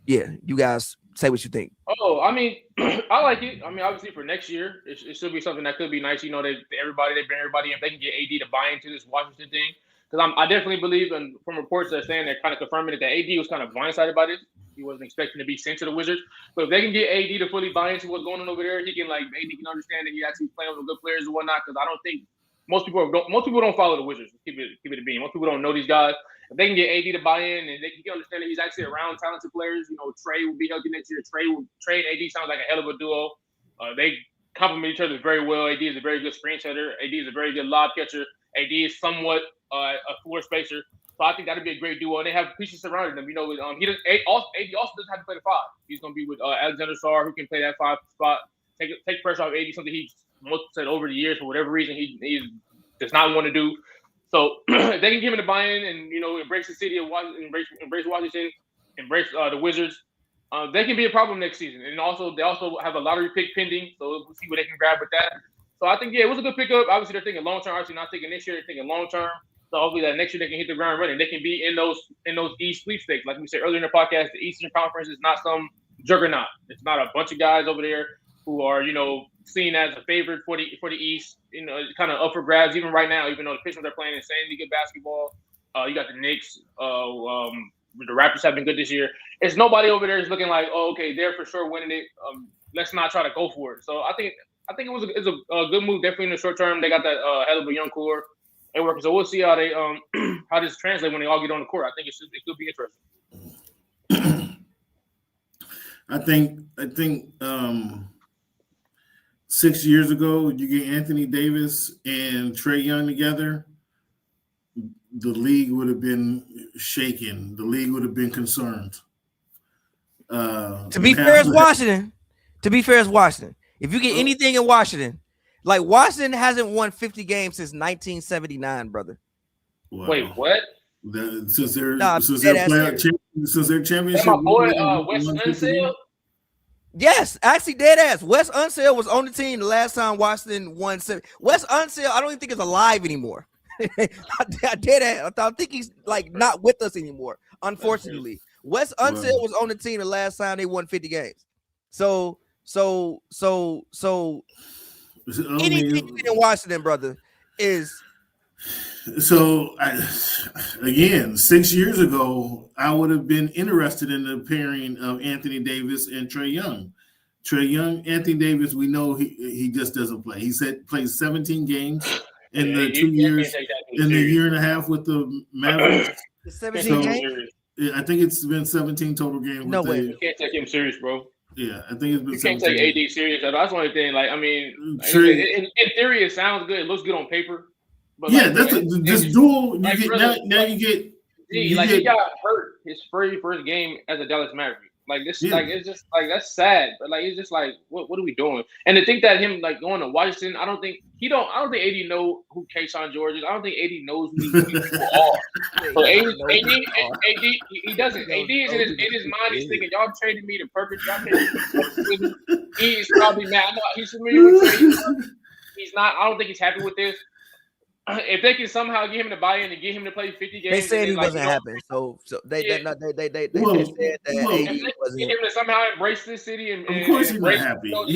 yeah, you guys say what you think. Oh, I mean, I like it. I mean, obviously for next year, it should be something that could be nice. They bring everybody in. If they can get AD to buy into this Washington thing, because I definitely believe, and from reports that are saying they're kind of confirming it, that AD was kind of blindsided by this. He wasn't expecting to be sent to the Wizards. But if they can get AD to fully buy into what's going on over there, AD can understand that he actually playing with good players and whatnot. Because I don't think most people don't follow the Wizards. Keep it a bean. Most people don't know these guys. If they can get AD to buy in and he can understand that he's actually around talented players, Trae will be healthy next year. Trae and AD sounds like a hell of a duo. They complement each other very well. AD is a very good screen setter. AD is a very good lob catcher. AD is somewhat a floor spacer. So I think that'd be a great duo. And they have pieces surrounding them. AD also doesn't have to play the 5. He's going to be with Alexander Sarr, who can play that 5 spot. Take pressure off AD, something he's said over the years for whatever reason he does not want to do. So if they can give him the buy-in and embrace the city of Washington, embrace Washington, embrace the Wizards, they can be a problem next season. And they also have a lottery pick pending, so we'll see what they can grab with that. So I think it was a good pickup. Obviously they're thinking long term. Obviously not thinking this year, they're thinking long term. So hopefully that next year they can hit the ground running. They can be in those East sweepstakes. Like we said earlier in the podcast, the Eastern Conference is not some juggernaut. It's not a bunch of guys over there. who are seen as a favorite for the East. Kind of up for grabs even right now. Even though the Pistons are playing insanely good basketball, you got the Knicks. The Raptors have been good this year. It's nobody over there is looking like, oh, okay, they're for sure winning it. Let's not try to go for it. So I think it's a good move definitely in the short term. They got that hell of a young core. They working. So we'll see how they how this translates when they all get on the court. I think it could be interesting. I think 6 years ago, you get Anthony Davis and Trae Young together, the league would have been shaken. The league would have been concerned. To be fair, it's Washington. If you get anything in Washington, like Washington hasn't won 50 games since 1979, brother. Wow. Wait, what? Since their championship. My boy, Wes Unseld? Yes, actually, dead ass. Wes Unseld was on the team the last time Washington won. Wes Unseld, I don't even think is alive anymore. Dead ass. I think he's like not with us anymore. Unfortunately, Wes Unseld was on the team the last time they won 50 games. So anything in Washington, brother, is. So, again, 6 years ago, I would have been interested in the pairing of Anthony Davis and Trae Young. Trae Young, Anthony Davis, we know he just doesn't play. He plays 17 games in the 2 years, in the year and a half with the Mavericks. 17 games? I think it's been 17 total games. No way. You can't take him serious, bro. Yeah, I think it's been. You can't take AD serious. That's the only thing. Like, I mean, in theory, it sounds good. It looks good on paper. But yeah, that's this duel. Like, you get he got hurt his very first game as a Dallas Maverick. Like this, like it's just like that's sad. But like it's just like what are we doing? And to think that him like going to Washington, I don't think AD know who Kayshawn George is. I don't think AD knows who these people are. So AD, he doesn't. AD is in his mind. He's thinking, y'all traded me to perfect. Y'all traded me. He's probably mad. No, he's familiar with trade. He's not. I don't think he's happy with this. If they can somehow get him to buy in and get him to play 50 games, they said it wasn't happening. So they said that AD wasn't. If get him to somehow embrace this city and of course he's not happy. But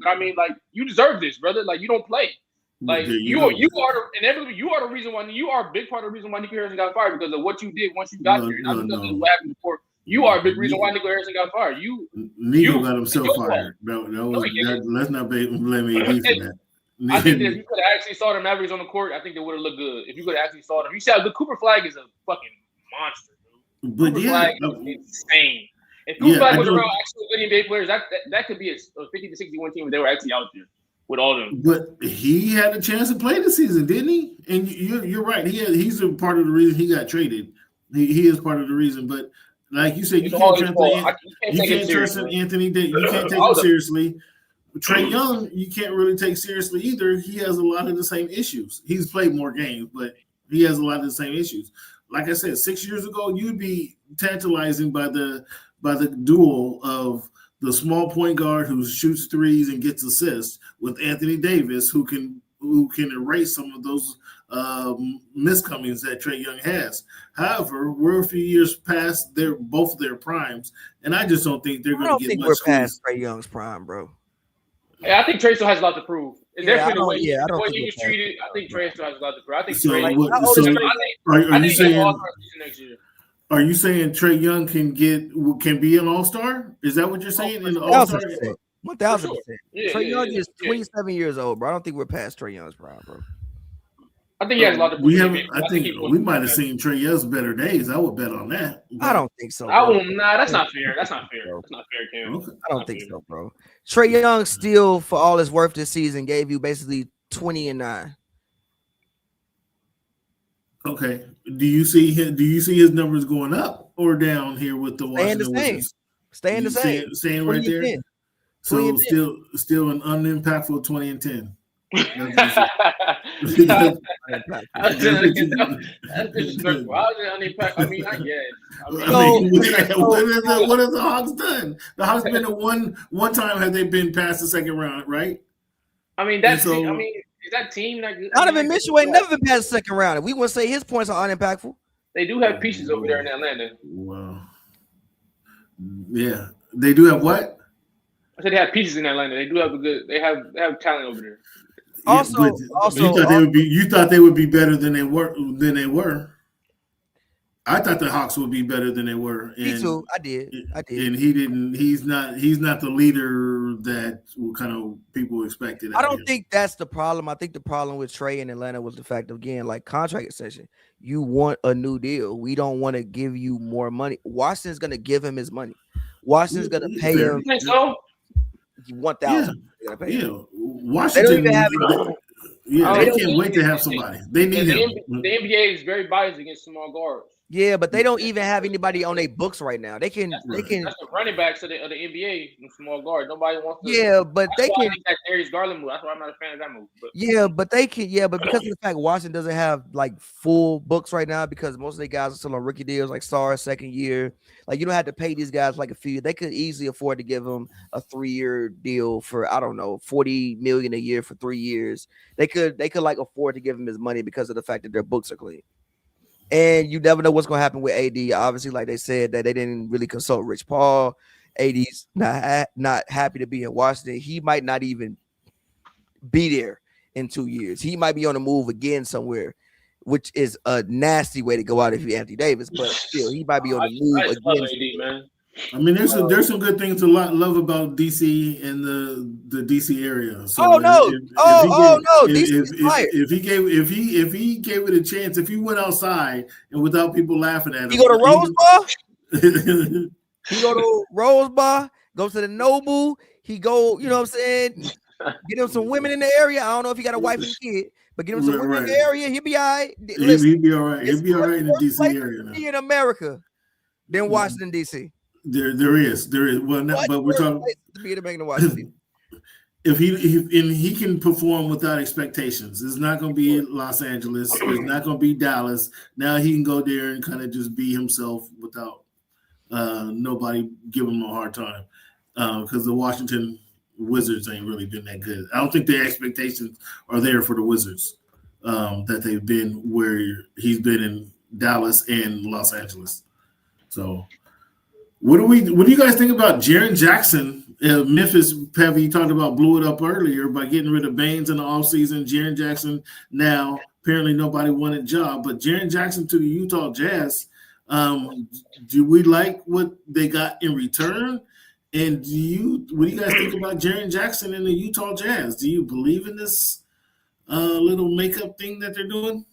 I mean, like you deserve this, brother. Like you don't play. Like you are the reason why you are a big part of the reason why Nico Harrison got fired because of what you did once you got here. Not because of what happened before. You are a big reason why Nico Harrison got fired. Nico got himself fired. Let's not blame AD for that. I think that if you could have actually saw the Mavericks on the court, I think they would have looked good. If you could have actually saw them. You see how good Cooper Flag is a fucking monster, dude. But Cooper Flag is insane. If Cooper Flag was around actual good NBA players, that could be a 50 to 61 team if they were actually out there with all them. But he had a chance to play this season, didn't he? And you're right. He's a part of the reason he got traded. He is part of the reason. But like you said, you can't trust Anthony Davis. You can't take him seriously. Trae Young, you can't really take seriously either. He has a lot of the same issues. He's played more games, but he has a lot of the same issues. Like I said, 6 years ago, you'd be tantalizing by the duel of the small point guard who shoots threes and gets assists with Anthony Davis, who can erase some of those miscomings that Trae Young has. However, we're a few years past both their primes, and I just don't think they're going to get much. I don't think we're past Trae Young's prime, bro. Yeah, I think Trae still has a lot to prove. It's definitely the way he was treated. I think Trae still has a lot to prove. I think Are you saying Trae Young can be an All-Star? Is that what you're saying? 1,000%. 1,000%. Trae Young is 27 years old, bro. I don't think we're past Trae Young's prime, bro. I think he has a lot to prove. I think we might have seen Trae Young's better days. I would bet on that. I don't think so. That's not fair. That's not fair. That's not fair, Cam. Okay. I don't think so, bro. Trae Young still, for all his worth this season, gave you basically 20-9. Okay. Do you see his numbers going up or down here with the Washington Wizards? Staying the same. Staying right there. 10. So still an unimpactful 20-10. That's disrespectful. I mean, I guess. What have the Hawks done? The Hawks been at one time have they been past the second round, right? I mean, is that team that Donovan Mitchell ain't never been past the second round. We wouldn't say his points are unimpactful. They do have pieces over there in Atlanta. Wow. Yeah. They do have what? I said they have pieces in Atlanta. They do have they have talent over there. Also, you thought they would be. You thought they would be better than they were. I thought the Hawks would be better than they were. And, me too. I did. And he didn't. He's not the leader that kind of people expected. I don't think that's the problem. I think the problem with Trey in Atlanta was the fact of, again, like contract extension. You want a new deal. We don't want to give you more money. Washington's going to give him his money. Washington's going to pay him. You think so? 1,000. Yeah. Washington. They don't even have it. They can't wait to have somebody. They need him. The NBA is very biased against small guards. Yeah, but they don't even have anybody on their books right now. They can. That's the running backs of the NBA, small guard. Nobody wants to. Yeah, but they can. That Darius Garland move. That's why I'm not a fan of that move. But. Yeah, but they can. Yeah, but because of the fact Washington doesn't have like full books right now, because most of the guys are still on rookie deals, like Sarr second year. Like you don't have to pay these guys like a few. They could easily afford to give them a 3-year deal for $40 million a year for 3 years. They could like afford to give him his money because of the fact that their books are clean. And you never know what's going to happen with AD. Obviously, like they said, that they didn't really consult Rich Paul. AD's not happy to be in Washington. He might not even be there in 2 years. He might be on the move again somewhere, which is a nasty way to go out if you're Anthony Davis. But still, he might be on the move again. AD, man. I mean, there's some good things to love about DC and the DC area. So if he gave it a chance, if he went outside and without people laughing at him, he go to Rose Bar. He go to Rose Bar. Go to the Noble. He go, you know what I'm saying? Get him some women in the area. I don't know if he got a wife and kid, but get him some women in the area. He'll be all right. He'll be all right. He'll be all right in the DC area now. In America, than Washington DC. There is. Well, now, but we're talking to be in Washington. If he can perform without expectations, it's not going to be Los Angeles. It's not going to be Dallas. Now he can go there and kind of just be himself without nobody giving him a hard time, because the Washington Wizards ain't really been that good. I don't think the expectations are there for the Wizards that they've been where he's been in Dallas and Los Angeles. So. What do you guys think about Jaren Jackson? Memphis, Pavy talked about blew it up earlier by getting rid of Baines in the offseason. Jaren Jackson now, apparently nobody wanted a job, but Jaren Jackson to the Utah Jazz. Do we like what they got in return? And what do you guys think about Jaren Jackson and the Utah Jazz? Do you believe in this little makeup thing that they're doing?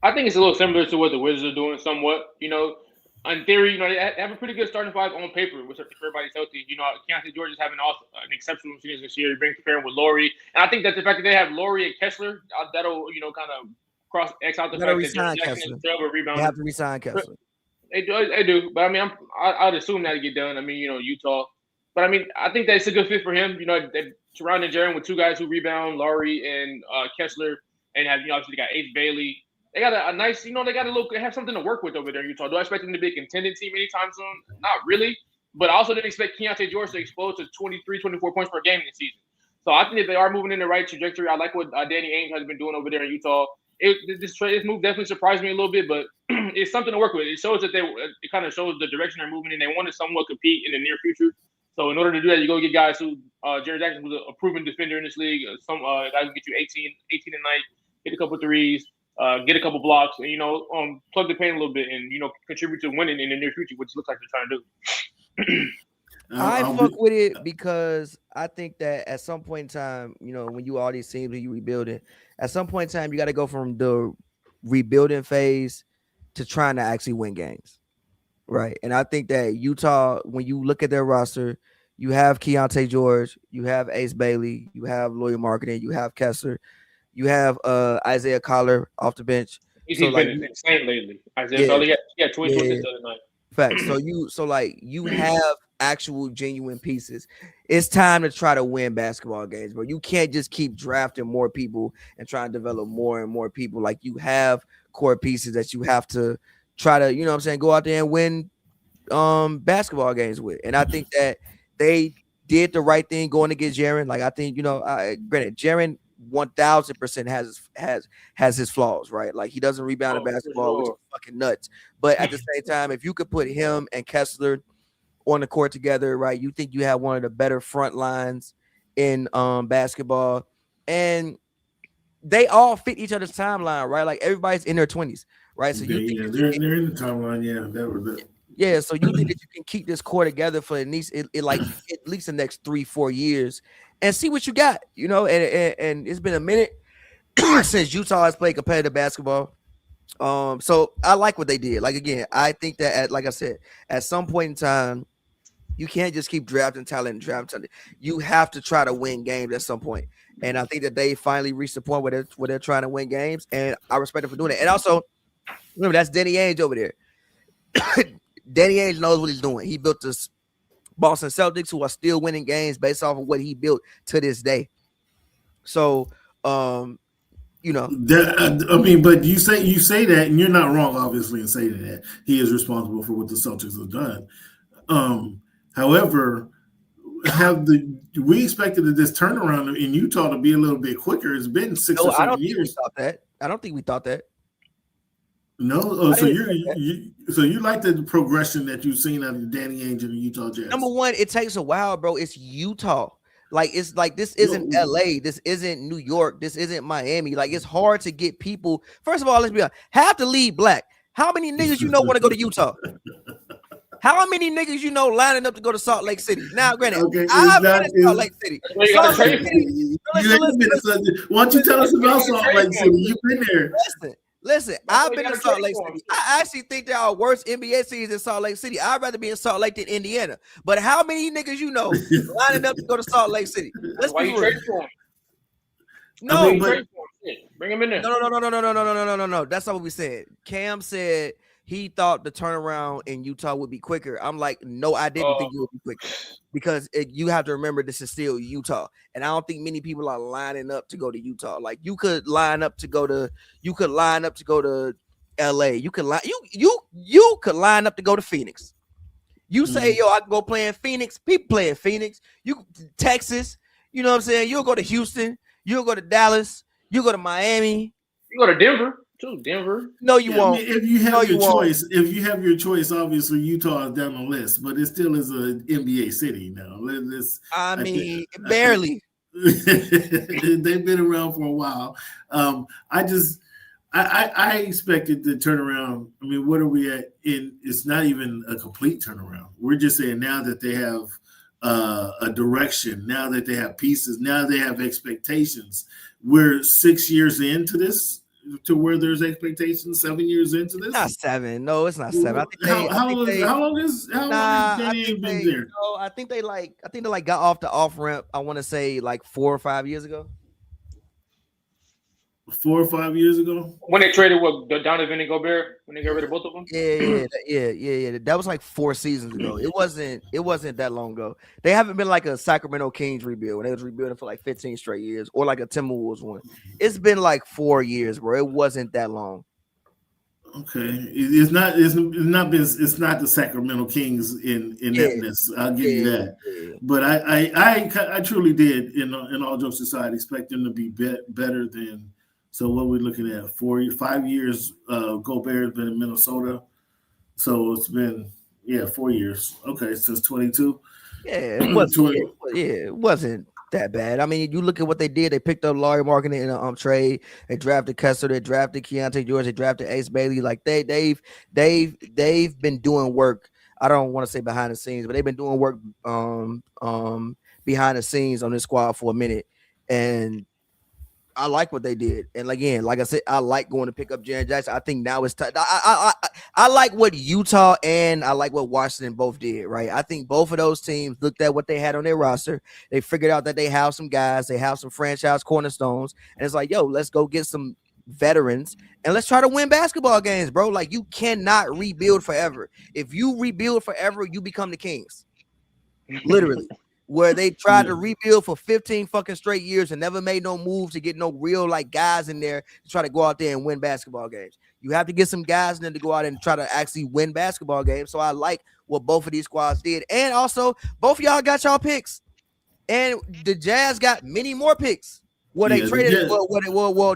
I think it's a little similar to what the Wizards are doing somewhat, In theory, they have a pretty good starting five on paper, which if everybody's healthy. Keontae George is having an exceptional season this year. You're comparing with Laurie, and I think that the fact that they have Laurie and Kessler, that'll kind of cross X out the fact that Jackson is a rebound. They have to resign Kessler. They do, but I mean, I'd assume that to get done. I mean, Utah, but I mean, I think that it's a good fit for him. They surrounding Jaren with two guys who rebound, Laurie and Kessler, and have obviously they got Ace Bailey. They got a nice, they have something to work with over there in Utah. Do I expect them to be a contending team anytime soon? Not really. But I also didn't expect Keontae George to explode to 23, 24 points per game this season. So I think that they are moving in the right trajectory. I like what Danny Ainge has been doing over there in Utah. This move definitely surprised me a little bit, but it's something to work with. It shows that it kind of shows the direction they're moving in. They want to somewhat compete in the near future. So in order to do that, you go get guys who, Jaren Jackson, who's a proven defender in this league. Some guys who get you 18 a night, hit a couple threes. Get a couple blocks, and plug the paint a little bit, and contribute to winning in the near future, which looks like they're trying to do. I fuck with it because I think that at some point in time, when you all these teams and you rebuilding, at some point in time you got to go from the rebuilding phase to trying to actually win games, right? And I think that Utah, when you look at their roster, you have Keontae George, you have Ace Bailey, you have Laurie Marketing, you have Kessler. You have Isaiah Collar off the bench. He's been insane lately. Isaiah Collar, he had 20 points the other night. Facts. You have actual genuine pieces. It's time to try to win basketball games, but you can't just keep drafting more people and try and develop more and more people. Like you have core pieces that you have to try to, go out there and win basketball games with. And I think that they did the right thing going to get Jaren. Like I think, granted, Jaren 1000% has his flaws, right? Like he doesn't rebound in basketball, which is fucking nuts. But at the same time, if you could put him and Kessler on the court together, right? You think you have one of the better front lines in basketball, and they all fit each other's timeline, right? Like everybody's in their 20s, right? So you think they're in the timeline. yeah, so you think that you can keep this core together for at least like at least the next 3-4 years and see what you got, you know? And it's been a minute since Utah has played competitive basketball. So I like what they did. Like again, I think that like I said, at some point in time, you can't just keep drafting talent. You have to try to win games at some point. And I think that they finally reached the point where they're trying to win games, and I respect them for doing it. And also, remember that's Danny Ainge over there. Danny Ainge knows what he's doing. He built this Boston Celtics, who are still winning games based off of what he built to this day. So, you know, I mean, but you say that, and you're not wrong, obviously, in saying that he is responsible for what the Celtics have done. However, we expected this turnaround in Utah to be a little bit quicker. It's been 6 or 7 years. I don't think we thought that. No, so you like the progression that you've seen out of Danny Ainge and the Utah Jazz. Number one, it takes a while, bro. It's Utah. Like it's like this isn't LA, this isn't New York, this isn't Miami. Like it's hard to get people. First of all, let's be honest. Half the league black. How many niggas you know want to go to Utah? How many niggas you know lining up to go to Salt Lake City? Now, granted, I've been in Salt Lake City. Why don't you tell us about Salt Lake City? You've been there. Listen, I've been to Salt Lake City. I actually think there are worse NBA cities in Salt Lake City. I'd rather be in Salt Lake than Indiana. But how many niggas you know lining up to go to Salt Lake City? Let's be real. No, bring him in there. No. That's not what we said. Cam said he thought the turnaround in Utah would be quicker. I'm like, no, I didn't think it would be quicker because you have to remember this is still Utah, and I don't think many people are lining up to go to Utah. Like you could line up to go to LA. You could line up to go to Phoenix. You say, yo, I can go play in Phoenix. People play in Phoenix. You Texas. You know what I'm saying? You'll go to Houston. You'll go to Dallas. You go to Miami. You go to Denver. Denver. No, you won't. I mean, if you have your choice, obviously Utah is down the list, but it still is an NBA city now. Barely. They've been around for a while. I expected the turnaround. I mean, what are we at? It's not even a complete turnaround. We're just saying now that they have a direction, now that they have pieces, now they have expectations. We're 6 years into this. To where there's expectations, 7 years into this? Not 7. No, it's not 7. I think how long has Danny been there? No, I think they got off the off ramp. I want to say like 4 or 5 years ago. 4 or 5 years ago, when they traded with Donovan and Gobert, when they got rid of both of them. Yeah. That was like 4 seasons ago. It wasn't that long ago. They haven't been like a Sacramento Kings rebuild when they was rebuilding for like 15 straight years, or like a Timberwolves one. It's been like 4 years, bro. It wasn't that long. Okay, it's not the Sacramento Kings in that. I'll give you that. Yeah. But I truly did, in all jokes aside, expect them to be better than. So what we're looking at 5 years. Gobert has been in Minnesota, so it's been 4 years. Okay, since 22. Yeah, it wasn't that bad. I mean, you look at what they did. They picked up Larry Marketing in a trade. They drafted Kessler. They drafted Keontae George. They drafted Ace Bailey. Like they've been doing work. I don't want to say behind the scenes, but they've been doing work behind the scenes on this squad for a minute, and I like what they did. And again, like I said, I like going to pick up Jaren Jackson. I think now it's time. I like what Utah and I like what Washington both did, right? I think both of those teams looked at what they had on their roster. They figured out that they have some guys, they have some franchise cornerstones, and it's like, yo, let's go get some veterans and let's try to win basketball games, bro. Like you cannot rebuild forever. If you rebuild forever, you become the Kings. Literally. Where they tried to rebuild for 15 fucking straight years and never made no move to get no real like guys in there to try to go out there and win basketball games. You have to get some guys in there to go out and try to actually win basketball games. So I like what both of these squads did. And also, both of y'all got y'all picks. And the Jazz got many more picks. Well, they Yeah, traded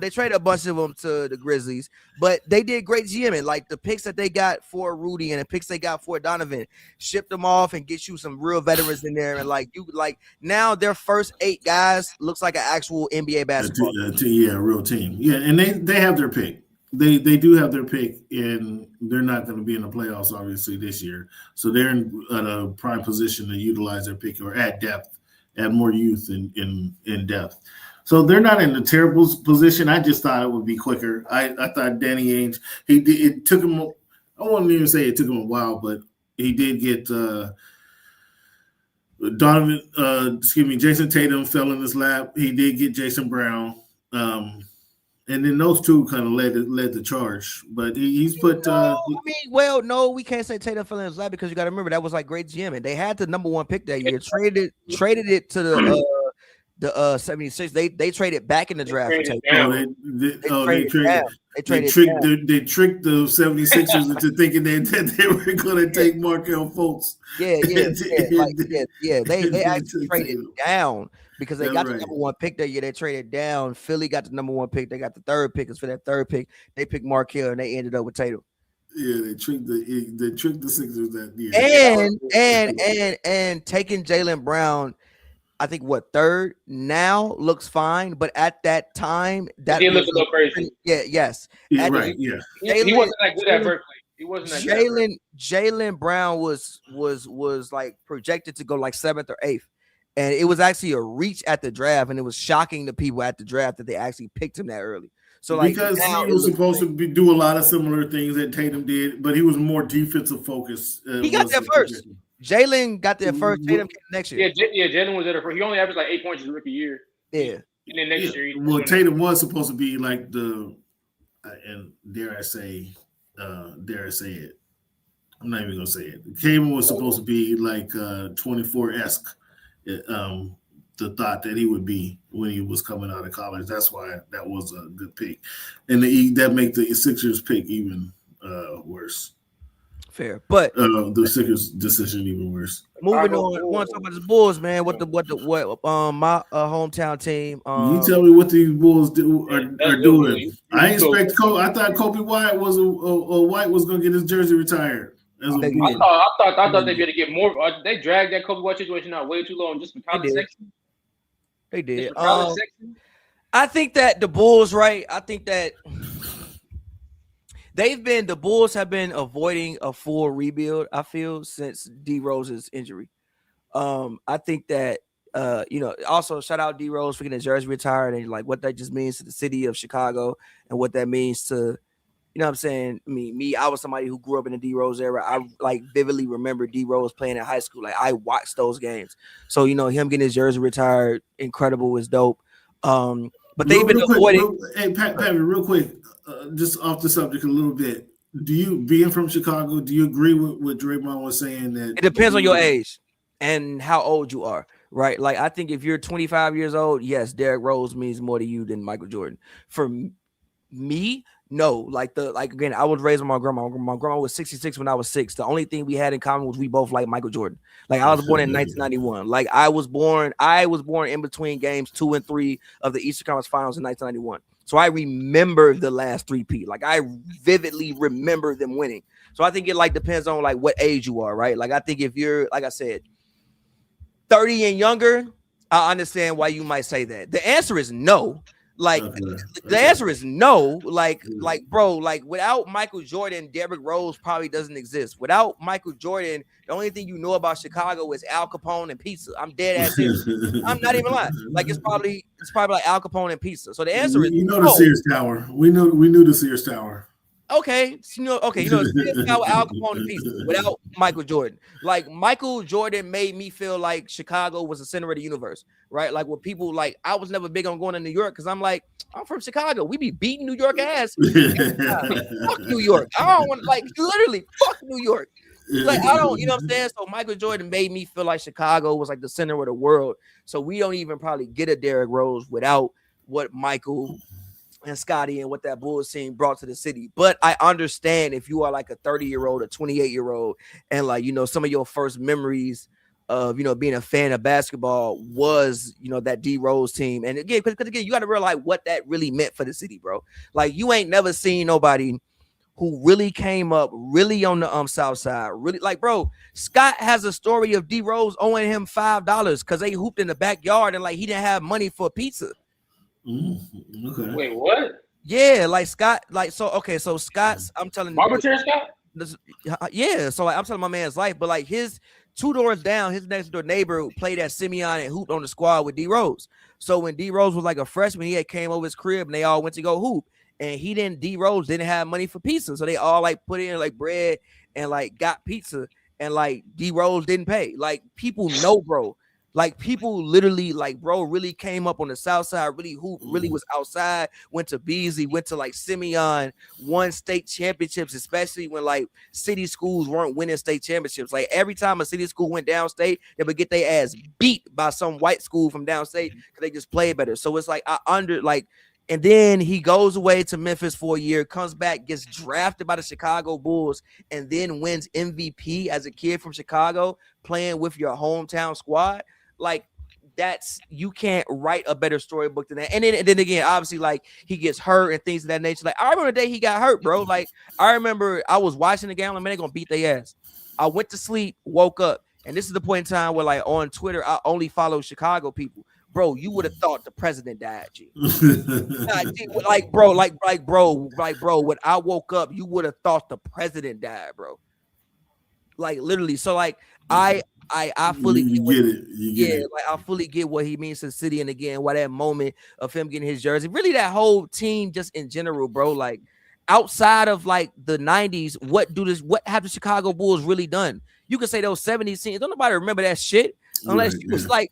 they traded a bunch of them to the Grizzlies, but they did great GMing. Like the picks that they got for Rudy and the picks they got for Donovan, shipped them off and get you some real veterans in there. And like you like now their first 8 guys looks like an actual NBA basketball team. a real team. Yeah, and they have their pick. They do have their pick, and they're not going to be in the playoffs obviously this year. So they're in a prime position to utilize their pick or add depth, add more youth in depth. So they're not in a terrible position. I just thought it would be quicker. I thought Danny Ainge, it took him, I wouldn't even say it took him a while, but he did get Jason Tatum fell in his lap. He did get Jason Brown. And then those two kind of led the charge. But he's put No, we can't say Tatum fell in his lap because you got to remember that was like great GM. And they had the number 1 pick that year, traded it to the 76. They traded back in the draft. They tricked the 76ers into thinking that they were going to take Markelle Fultz. They actually traded down because they got the number 1 pick that year. They traded down. Philly got the number 1 pick. They got the 3rd pick. It's for that 3rd pick. They picked Markelle and they ended up with Tatum. Yeah, they tricked the Sixers that year. And taking Jaylen Brown. I think 3rd now looks fine, but at that time that he looked a little crazy. Yes. He wasn't that good at Berkeley. He wasn't that good. Jaylen Brown was like projected to go like 7th or 8th, and it was actually a reach at the draft, and it was shocking to people at the draft that they actually picked him that early. So like because he was supposed to do a lot of similar things that Tatum did, but he was more defensive focused. He got there first. Jaylen got there first. Tatum came next year. Yeah, Jaylen was there first. He only averaged like 8 points his rookie year. Yeah. And then next year. Well, Tatum was supposed to be like the, and dare I say it. I'm not even gonna say it. Tatum was supposed to be like 24-esque. The thought that he would be when he was coming out of college. That's why that was a good pick, and that make the Sixers pick even worse. Fair, but the Sixers decision even worse. Moving on, I want to talk about the Bulls, man. What my hometown team. You tell me what these Bulls are doing. I thought Kobe White was going to get his jersey retired. I thought they'd be able to get more. They dragged that Kobe White situation out way too long just for college section. They did. I think that the Bulls, right? I think that the Bulls have been avoiding a full rebuild, I feel, since D Rose's injury. I think that also shout out D Rose for getting his jersey retired and like what that just means to the city of Chicago and what that means to, you know what I'm saying? I mean, I was somebody who grew up in the D Rose era. I like vividly remember D Rose playing in high school. Like I watched those games. So, him getting his jersey retired, incredible, is dope. But they've been avoiding. Hey, Pavy, real quick, just off the subject a little bit. Being from Chicago, do you agree with what Draymond was saying? That it depends on your age and how old you are, right? Like I think if you're 25 years old, yes, Derrick Rose means more to you than Michael Jordan. For me, no. Again, I was raised with my grandma. My grandma was 66 when I was 6. The only thing we had in common was we both like Michael Jordan. Like I was born in 1991. Like I was born in between games 2 and 3 of the Eastern Conference Finals in 1991. So I remember the last 3-peat. Like I vividly remember them winning. So I think it depends on what age you are, right? Like I think if you're, like I said, 30 and younger, I understand why you might say that. The answer is no. The answer is no. Bro, without Michael Jordan, Derrick Rose probably doesn't exist. Without Michael Jordan, the only thing you know about Chicago is Al Capone and pizza. I'm dead ass serious. I'm not even lying. It's probably like Al Capone and pizza. So the answer is no. The Sears Tower. We knew the Sears Tower. Okay, Sears Tower, Al Capone and pizza without Michael Jordan. Like Michael Jordan made me feel like Chicago was the center of the universe, right? Like when people I was never big on going to New York because I'm from Chicago. We be beating New York ass. Fuck New York. I don't want literally fuck New York. I don't, you know what I'm saying? So Michael Jordan made me feel like Chicago was the center of the world. So we don't even probably get a Derrick Rose without what Michael and Scottie and what that Bulls team brought to the city. But I understand if you are a 30-year-old, a 28-year-old, and some of your first memories of being a fan of basketball was that D Rose team. And again, because again, you got to realize what that really meant for the city, bro. Like you ain't never seen nobody who really came up really on the south side. Really, like, bro, Scott has a story of D Rose owing him $5 because they hooped in the backyard and like he didn't have money for pizza. Okay. Wait, what? Yeah, like Scott, like so Scott's. I'm telling Barber chair Scott. Yeah, so like, I'm telling my man's life, but like his 2 doors down, his next door neighbor played at Simeon and hooped on the squad with D Rose. So when D Rose was like a freshman, he had came over his crib and they all went to go hoop. And D Rose didn't have money for pizza. So they all like put in like bread and like got pizza. And like D Rose didn't pay. Like people know, bro. Like people literally, like, bro, really came up on the south side, really hooped, really was outside, went to Beasley, went to like Simeon, won state championships, especially when like city schools weren't winning state championships. Like every time a city school went downstate, they would get their ass beat by some white school from downstate because they just played better. So it's like and then he goes away to Memphis for a year, comes back, gets drafted by the Chicago Bulls, and then wins MVP as a kid from Chicago, playing with your hometown squad. Like you can't write a better storybook than that. And then again, obviously, like he gets hurt and things of that nature. Like I remember the day he got hurt, bro. Like I remember I was watching the game, like, man, they're gonna beat their ass. I went to sleep, woke up, and this is the point in time where like on Twitter, I only follow Chicago people. Bro, you would have thought the president died, G. Bro, when I woke up, you would have thought the president died, bro. Like literally. So like I fully get it. Like I fully get what he means to the city, and again, why that moment of him getting his jersey, really that whole team just in general, bro. Like outside of like the 90s, what have the Chicago Bulls really done? You could say those 70s teams, don't nobody remember that shit unless you was like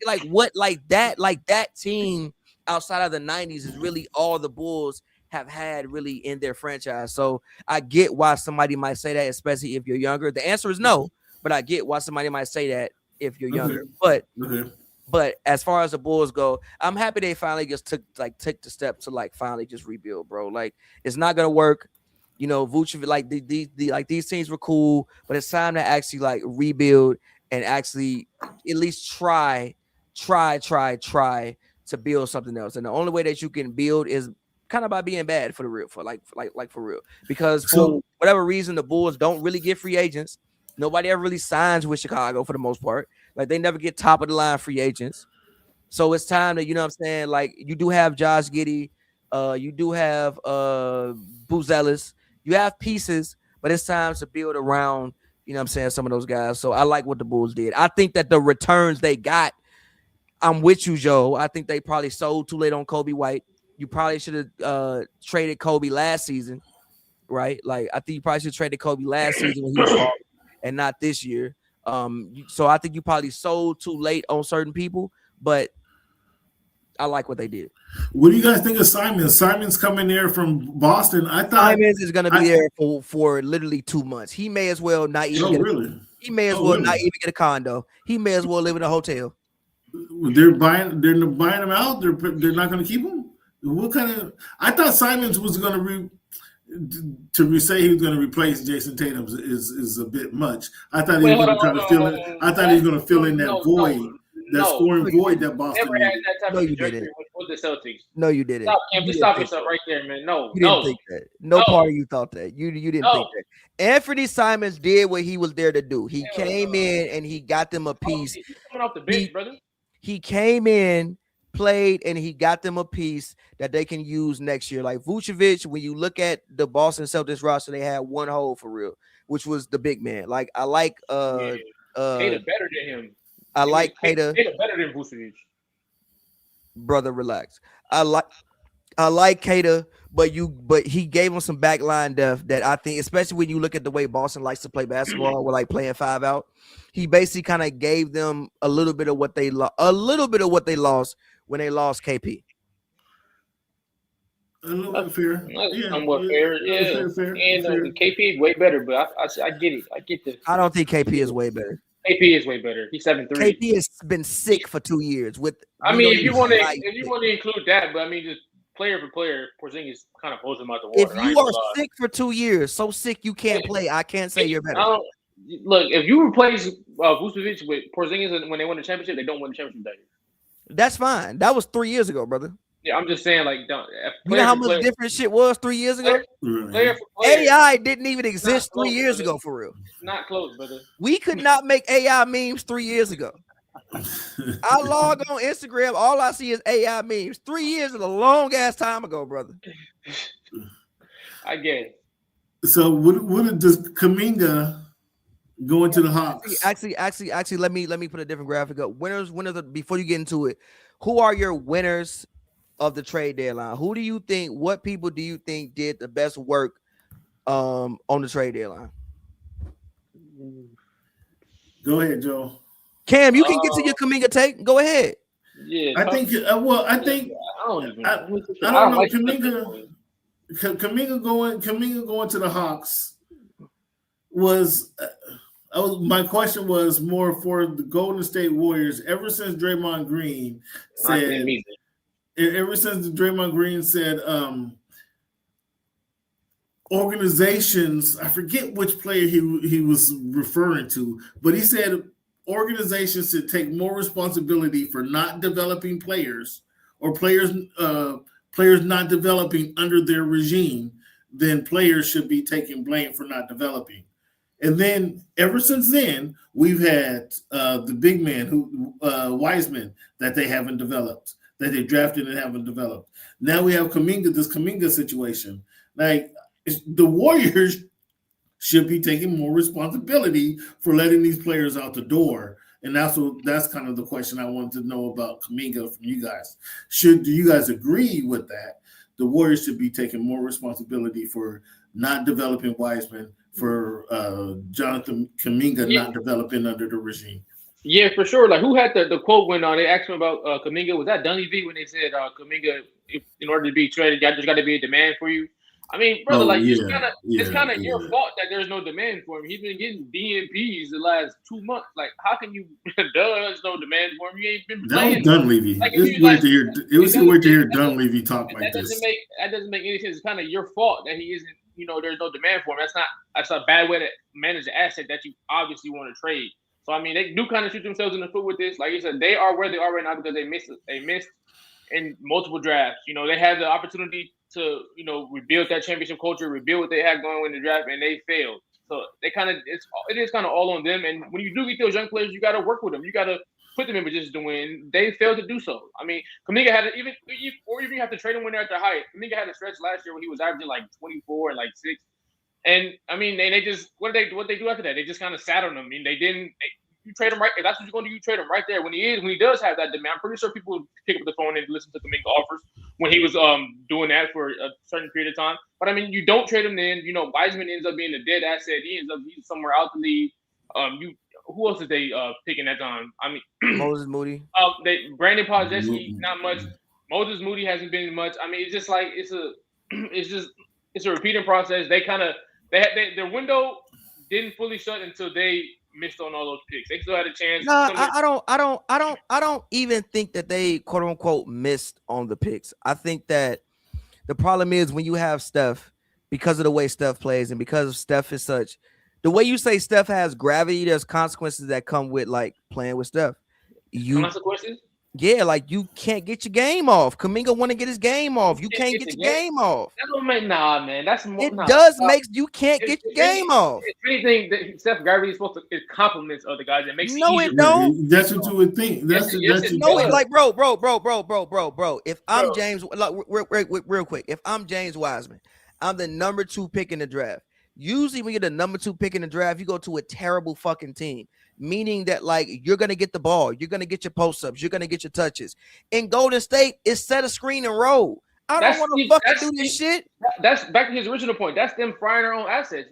that team outside of the 90s is really all the Bulls have had really in their franchise. So I get why somebody might say that, especially if you're younger. The answer is no. But I get why somebody might say that if you're younger. But as far as the Bulls go, I'm happy they finally just took the step to like finally just rebuild, bro. Like it's not gonna work. Vucevic, like these teams were cool, but it's time to actually like rebuild and actually at least try to build something else. And the only way that you can build is kind of by being bad for real. Because for whatever reason, the Bulls don't really get free agents. Nobody ever really signs with Chicago for the most part. Like they never get top of the line free agents. So it's time to, you know what I'm saying? Like you do have Josh Giddey, you do have Buzelis, you have pieces, but it's time to build around, you know what I'm saying, some of those guys. So I like what the Bulls did. I think that the returns they got, I'm with you, Joe. I think they probably sold too late on Kobe White. You probably should have traded Kobe last season, right? Like I think you probably should have traded Kobe last season when he was balling. And not this year. So I think you probably sold too late on certain people, but I like what they did. What do you guys think of Simons? Simons coming there from Boston. I thought Simons is going to be there for literally 2 months. He may as well not even. He may as well not even get a condo. He may as well live in a hotel. They're buying him out. They're not going to keep him. What kind of? I thought Simons was going to say he was going to replace Jason Tatum is a bit much. I thought he was going to kind of fill in. I thought he was going to fill in that void, scoring void that Boston never had that type of trajectory with the Celtics. No, you didn't. Stop yourself right there, man. No, you didn't think that. No part of you thought that. You didn't think that. Anthony Simons did what he was there to do. He came in and he got them a piece. He's coming off the bench, brother. He came in, played, and he got them a piece that they can use next year. Like Vucevic, when you look at the Boston Celtics roster, they had one hole for real, which was the big man. Like I like Kata better than him. I like Kata better than Vucevic. Brother, relax. I like Kata, but he gave him some backline depth that I think, especially when you look at the way Boston likes to play basketball, with like playing 5 out. He basically kind of gave them a little bit of what they lost when they lost KP. A little bit fair. Somewhat fair. Yeah. Fair. KP is way better, but I get it. I get this. I don't think KP is way better. KP is way better. He's 7'3". KP has been sick for 2 years. If you want to include that, but I mean, just player for player, Porzingis kind of pulls him out the water. If you are sick for 2 years, so sick you can't play, I can't say you're better. Look, if you replace Vucevic with Porzingis when they win the championship, they don't win the championship that year. That's fine. That was 3 years ago, brother. Yeah, I'm just saying, like, you know how much different shit was 3 years ago? Player for player. AI didn't even exist 3 years ago, for real. Not close, brother. We could not make AI memes 3 years ago. I log on Instagram, all I see is AI memes. 3 years is a long ass time ago, brother. I guess. So what does Kuminga go into the Hawks? Actually, let me put a different graphic up. Winners before you get into it, who are your winners of the trade deadline? Who do you think, what people do you think did the best work on the trade deadline? Go ahead, Joe. Cam, you can get to your Kuminga take. Go ahead. Yeah, I think I don't know. Kuminga going to the Hawks was my question was more for the Golden State Warriors. Ever since Draymond Green said, organizations, I forget which player he was referring to, but he said organizations should take more responsibility for not developing players or players not developing under their regime than players should be taking blame for not developing. And then ever since then, we've had the big man Wiseman that they haven't developed, that they drafted and haven't developed. Now we have this Kuminga situation. Like, the Warriors should be taking more responsibility for letting these players out the door. And that's kind of the question I wanted to know about Kuminga from you guys. Do you guys agree with that? The Warriors should be taking more responsibility for not developing Wiseman, for Jonathan Kuminga not developing under the regime. Yeah, for sure. Like, who had the quote when they asked him about Kuminga? Was that Dunleavy when they said Kuminga, in order to be traded, y'all just got to be a demand for you? I mean, brother, it's kind of your fault that there's no demand for him. He's been getting DNPs the last 2 months. Like, how can you? There's no demand for him. You ain't been playing. That was Dunleavy. Like, it was weird to hear Dunleavy talk like this. That doesn't make any sense. It's kind of your fault that he isn't. There's no demand for him. That's a bad way to manage the asset that you obviously want to trade. So I mean, they do kind of shoot themselves in the foot with this. Like you said, they are where they are right now because they missed in multiple drafts. They had the opportunity to, rebuild that championship culture, rebuild what they had going in the draft, and they failed. So it is kind of all on them. And when you do get those young players, you got to work with them. You got to put them in positions to win. They failed to do so. I mean, Kuminga had even you have to trade them when they're at their height. Kuminga had a stretch last year when he was averaging like 24 and like 6. And I mean, they just what they do after that? They just kind of sat on him. I mean, they didn't. You trade him right. If that's what you're going to do, you trade him right there. When he does have that demand, I'm pretty sure people would pick up the phone and listen to Kuminga offers when he was doing that for a certain period of time. But I mean, you don't trade him then. Wiseman ends up being a dead asset. He ends up being somewhere out the league. Who else did they pick in that time? I mean, Moses Moody. Brandon Podjeski, not much. Moses Moody hasn't been much. I mean, it's just like it's a repeating process. Their window didn't fully shut until they missed on all those picks. They still had a chance. No, I don't even think that they quote unquote missed on the picks. I think that the problem is when you have Steph, because of the way Steph plays and because Steph is such, the way you say Steph has gravity, there's consequences that come with like playing with Steph. Consequences? Yeah, like you can't get your game off. Kuminga want to get his game off. You can't get your game off. That don't make man. That's more. You can't get your game off. If anything, Steph gravity is supposed to compliments other guys. It makes it don't. That's what you would think. Like bro. If I'm James, like real quick, if I'm James Wiseman, I'm the number 2 pick in the draft. Usually when you're the number 2 pick in the draft, you go to a terrible fucking team. Meaning that like you're gonna get the ball, you're gonna get your post-ups, you're gonna get your touches. In Golden State, it's set a screen and roll. I don't want to fucking do this shit. That's back to his original point. That's them frying their own assets.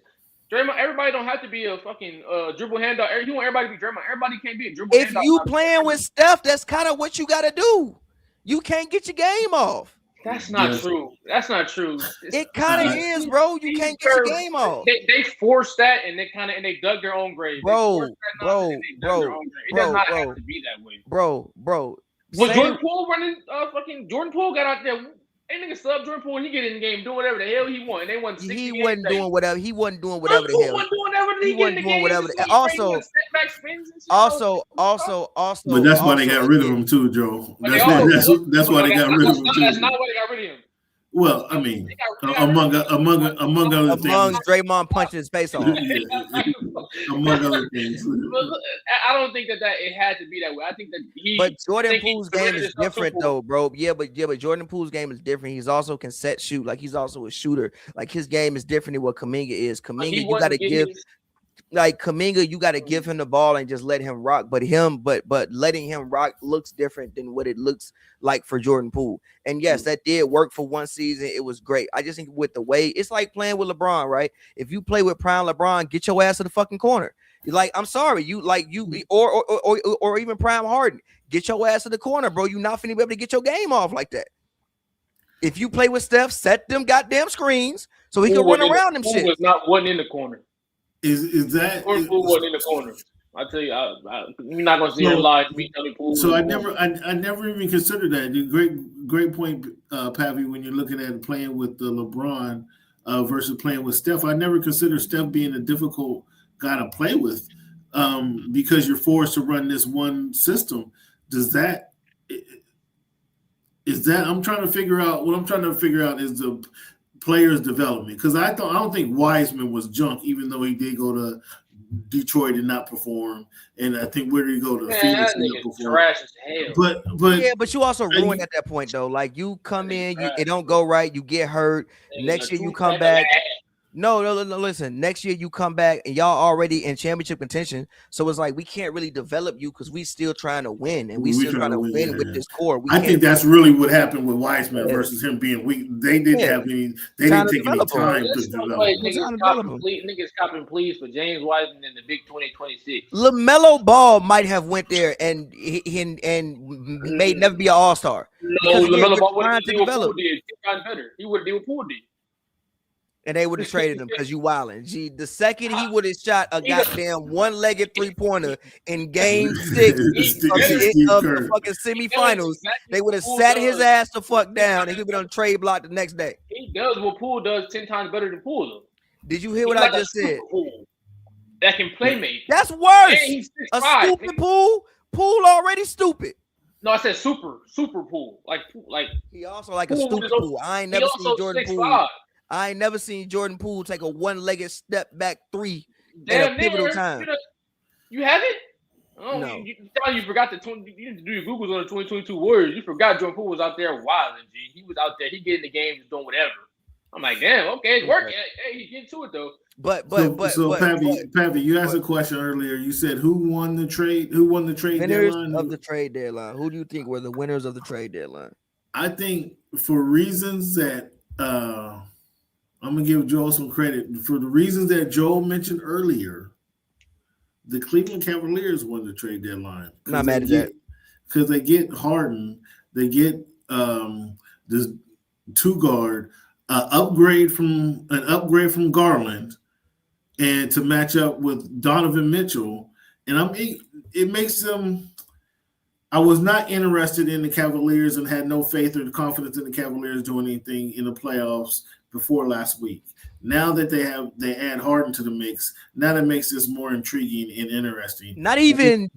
Draymond, everybody don't have to be a fucking dribble handoff. You want everybody to be Draymond. Everybody can't be a dribble handoff. If you playing with Steph, that's kind of what you gotta do. You can't get your game off. That's not true. That's not true. It kind of is, bro. You can't get your game off. They forced that and they dug their own grave. Bro. It does not have to be that way. Bro. Was Jordan Poole running? Jordan Poole got out there Ain't nigga sub Jordan Poole. He get in the game, doing whatever the hell he want. And they won 60 He games. wasn't doing whatever. He wasn't doing whatever the hell. Wasn't doing whatever. He wasn't doing whatever. Also. But that's why they got rid of him too, Joe. That's why they got rid of him too. That's not why they got rid of him. Well, I mean, among other things, Draymond punching his face off. Among other things. I don't think that it had to be that way. I think that But Jordan Poole's game is different though, bro. Yeah, but Jordan Poole's game is different. He's also can set shoot. Like he's also a shooter. Like his game is different than what Kuminga is. Kuminga, you gotta give. Like Kuminga, you got to give him the ball and just let him rock. But letting him rock looks different than what it looks like for Jordan Poole. And yes, that did work for one season. It was great. I just think with the way it's like playing with LeBron, right? If you play with prime LeBron, get your ass to the fucking corner. Like, I'm sorry, or even prime Harden, get your ass to the corner, bro. You're not finna be able to get your game off like that. If you play with Steph, set them goddamn screens so he can run around them shit. Wasn't in the corner. Is that Poole wasn't in the corner? I tell you, you're not gonna see him live. So I never even considered that. Great point, Pavy. When you're looking at playing with the LeBron versus playing with Steph, I never considered Steph being a difficult guy to play with because you're forced to run this one system. Is that? I'm trying to figure out. What I'm trying to figure out is the players' development, because I don't think Wiseman was junk, even though he did go to Detroit and not perform, and I think where did he go to Phoenix and not perform? Trash as hell. But you also ruined at that point though. Like you come in, it don't go right, you get hurt. Next year you come back. No, listen. Next year you come back and y'all already in championship contention. So it's like we can't really develop you because we still trying to win and we still trying to win with this core. I think that's really what happened with Wiseman versus him being weak. They didn't have any. They didn't take any time to develop. Niggas copping pleas for James Wiseman in the Big 2026. LaMelo Ball might have went there and may never be an all-star. No, LaMelo Ball would have developed. He would have did what Poole did. And they would have traded him because you wildin'. The second he would have shot a goddamn one-legged three-pointer in game 6 of the fucking semifinals, they would have sat his ass the fuck down and he'd be on trade block the next day. He does what Poole does 10 times better than Poole though. Did you hear what I just said? That can play make. That's worse. A stupid Poole. Poole already stupid. No, I said super Poole. Like he also like a stupid Poole. I ain't never seen Jordan Poole. I ain't never seen Jordan Poole take a one-legged step back three at a pivotal time. You haven't? Oh, no. You forgot you didn't do your Googles on the 2022 Warriors. You forgot Jordan Poole was out there wilding, G. He was out there. He get in the game just doing whatever. I'm like, damn, okay, it's working. Hey, he's getting to it though. Pavy, you asked a question earlier. You said who won the trade? Who won the trade deadline? Of the trade deadline. Who do you think were the winners of the trade deadline? I think for reasons that I'm gonna give Joel some credit for the reasons that Joel mentioned earlier. The Cleveland Cavaliers won the trade deadline. Not mad at that because they get Harden, they get this two guard, upgrade from Garland, and to match up with Donovan Mitchell, and it makes them. I was not interested in the Cavaliers and had no faith or confidence in the Cavaliers doing anything in the playoffs before last week. Now that they add Harden to the mix, now that makes this more intriguing and interesting. Not even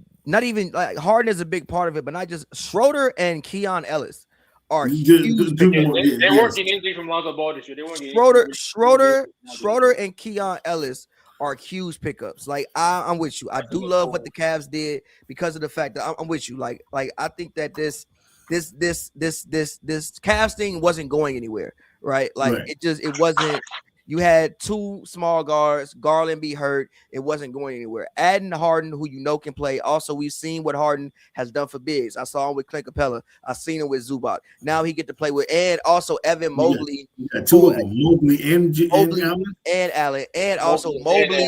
like Harden is a big part of it, but not just Schroeder and Keon Ellis are huge. They weren't getting anything from Lonzo Ball this year. They weren't Schroeder and Keon Ellis are huge pickups. Like I'm with you. I do love what the Cavs did because of the fact that I'm with you. Like I think that this Cavs thing wasn't going anywhere. Right, like right. It wasn't. You had two small guards. Garland be hurt. It wasn't going anywhere. Adding Harden, who you know can play. Also, we've seen what Harden has done for bigs. I saw him with Clint Capella. I seen him with Zubac. Now he get to play with, and also Evan Mobley. Yeah, two of them, Mobley and Allen, and also Mobley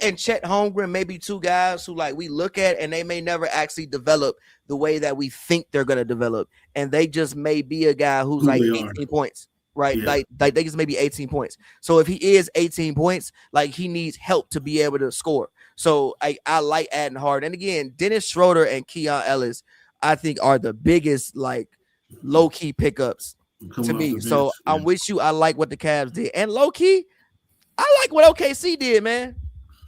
and Chet Holmgren may be two guys who like we look at and they may never actually develop the way that we think they're going to develop. And they just may be a guy who's like 18 points, right? Yeah. Like they just maybe 18 points. So if he is 18 points, like he needs help to be able to score. So I like adding Harden. And again, Dennis Schroeder and Keon Ellis, I think are the biggest like low key pickups Coming to me. off the So bench, I'm with you. I like what the Cavs did, and low key, I like what OKC did, man.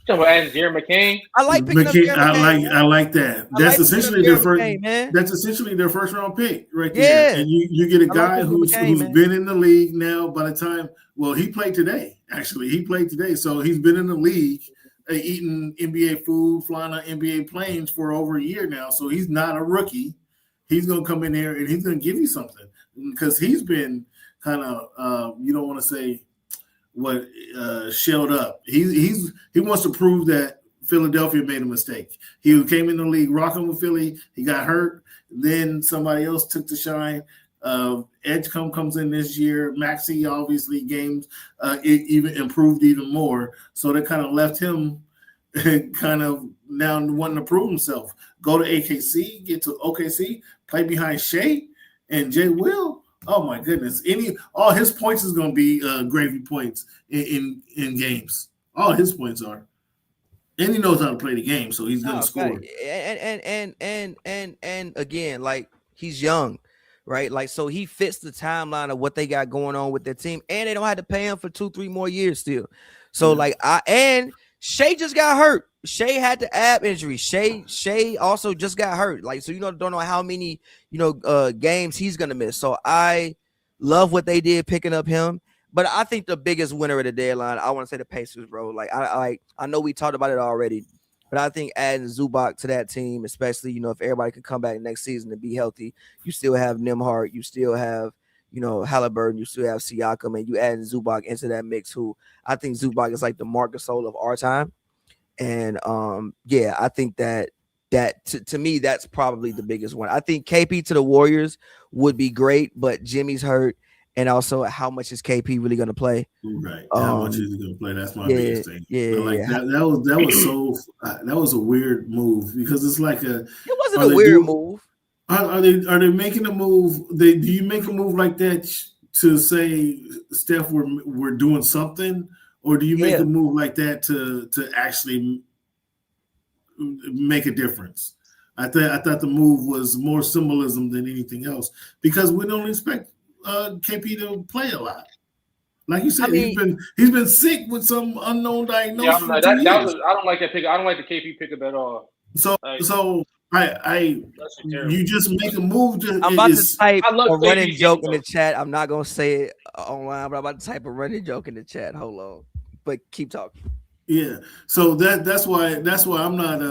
Talking about adding Jerry McCain. I like picking up Jerry McCain. I like that. I That's like essentially their first. McCain, man. That's essentially their first round pick right Yeah. there. And you get a guy like who's McCain, been in the league now. By the time, well, he played today. Actually, he played today, so he's been in the league, eating NBA food, flying on NBA planes for over a year now. So he's not a rookie. He's gonna come in there and he's gonna give you something because he's been kind of you don't want to say what shelled up. He wants to prove that Philadelphia made a mistake. He came in the league rocking with Philly. He got hurt. Then somebody else took the shine. Edgecombe comes in this year. Maxey obviously games it even improved even more. So that kind of left him kind of now wanting to prove himself. Go to AKC, get to OKC, play behind Shea and Jay Will. Oh my goodness! All his points is going to be gravy points in games. All his points are, and he knows how to play the game, so he's going to score. And again, like he's young, right? Like so he fits the timeline of what they got going on with their team, and they don't have to pay him for 2-3 more years still. So like Shea just got hurt. Shea had the ab injury. Shea also just got hurt. Like, so don't know how many, games he's gonna miss. So I love what they did picking up him. But I think the biggest winner of the deadline, I want to say the Pacers, bro. Like I know we talked about it already, but I think adding Zubac to that team, especially, if everybody could come back next season and be healthy, you still have Nembhard, you still have, Halliburton, you still have Siakam, and you adding Zubac into that mix, who I think Zubac is like the Marc Gasol of our time. And I think that to me, that's probably the biggest one. I think KP to the Warriors would be great, but Jimmy's hurt. And also, how much is KP really going to play? Right. How much is he going to play? That's my biggest thing. That was a weird move because it's like it wasn't a weird move. Are they making a move? Do you make a move like that to say, Steph, we're doing something, or do you make a move like that to actually make a difference? I thought the move was more symbolism than anything else because we don't expect KP to play a lot. Like you said, he's been sick with some unknown diagnosis. Yeah, I don't like that pick. I don't like the KP pickup at all. So you just make a move. I'm about to type a running joke in the chat. I'm not gonna say it online, but I'm about to type a running joke in the chat. Hold on, but keep talking. Yeah. So that's why I'm not.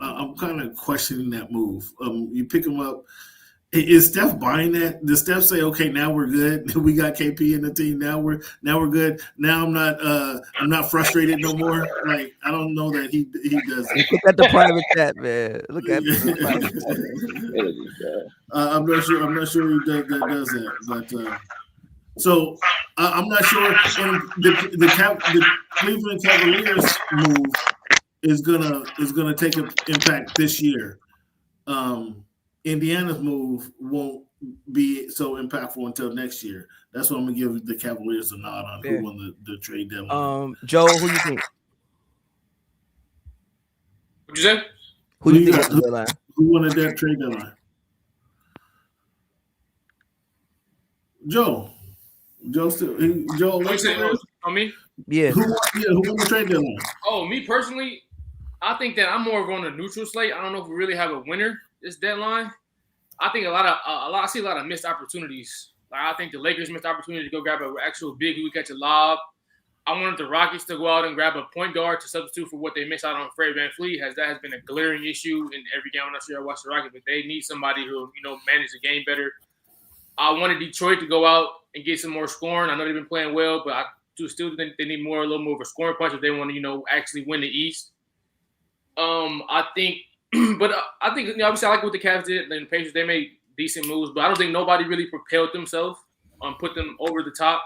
I'm kind of questioning that move. You pick him up. Is Steph buying that? Does Steph say, "Okay, now we're good. We got KP in the team. Now we're good. Now I'm not frustrated no more." Like I don't know that he does. Look at the private chat, man. Look at I'm not sure he does that, but so I'm not sure. And the Cleveland Cavaliers move is gonna take an impact this year. Indiana's move won't be so impactful until next year. That's what I'm gonna give the Cavaliers a nod on who won the trade deadline. Joe, who you think? What'd you say? Who do you think won the deadline? Who won the trade deadline? Joe. On me? Yeah. Who won the trade deadline? Oh, me personally, I think that I'm more of on a neutral slate. I don't know if we really have a winner this deadline. I think I see a lot of missed opportunities. Like I think the Lakers missed opportunity to go grab an actual big who would catch a lob. I wanted the Rockets to go out and grab a point guard to substitute for what they missed out on Fred VanVleet. That has been a glaring issue in every game. I'm not sure I watched the Rockets, but they need somebody who manage the game better. I wanted Detroit to go out and get some more scoring. I know they've been playing well, but I still think they need a little more of a scoring punch if they want to actually win the East. I think obviously I like what the Cavs did. And the Pacers, they made decent moves, but I don't think nobody really propelled themselves, put them over the top.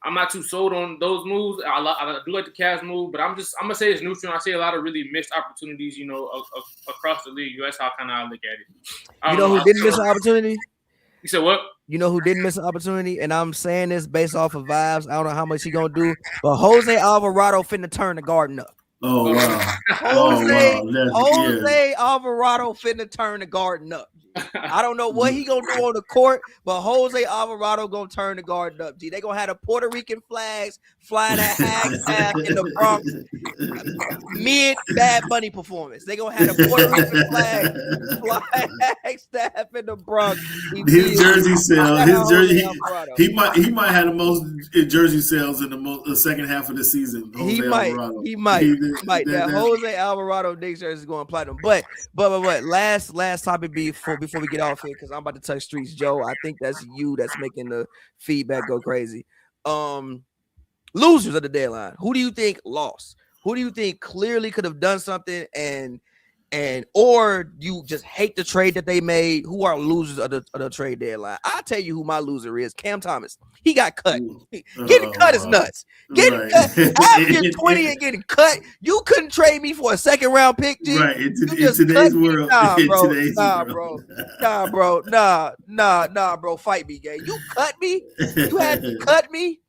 I'm not too sold on those moves. I do like the Cavs move, but I'm gonna say it's neutral. I see a lot of really missed opportunities, across the league. That's how I look at it. Who didn't miss an opportunity? You said what? You know who didn't miss an opportunity? And I'm saying this based off of vibes. I don't know how much he gonna do, but Jose Alvarado finna turn the Garden up. Oh wow! Jose Alvarado finna turn the Garden up. I don't know what he gonna do on the court, but Jose Alvarado gonna turn the garden up. G, they gonna have the Puerto Rican flags flying at half in the Bronx. Mid Bad Bunny performance. They gonna have a Puerto Rican flag in the Bronx. His jersey sales. He might have the most jersey sales in the second half of the season. He might. That Jose Alvarado Knicks jersey is going platinum. But last topic before we get off here, because I'm about to touch streets, Joe. I think that's you that's making the feedback go crazy. Losers of the deadline. Who do you think lost? Who do you think clearly could have done something or you just hate the trade that they made? Who are losers of the trade deadline? I'll tell you who my loser is. Cam Thomas. He got cut. Getting cut is nuts. Getting cut after 20 and getting cut. You couldn't trade me for a second round pick, G. Right. In today's world. Nah, bro. Fight me, gang. You cut me. You had to cut me.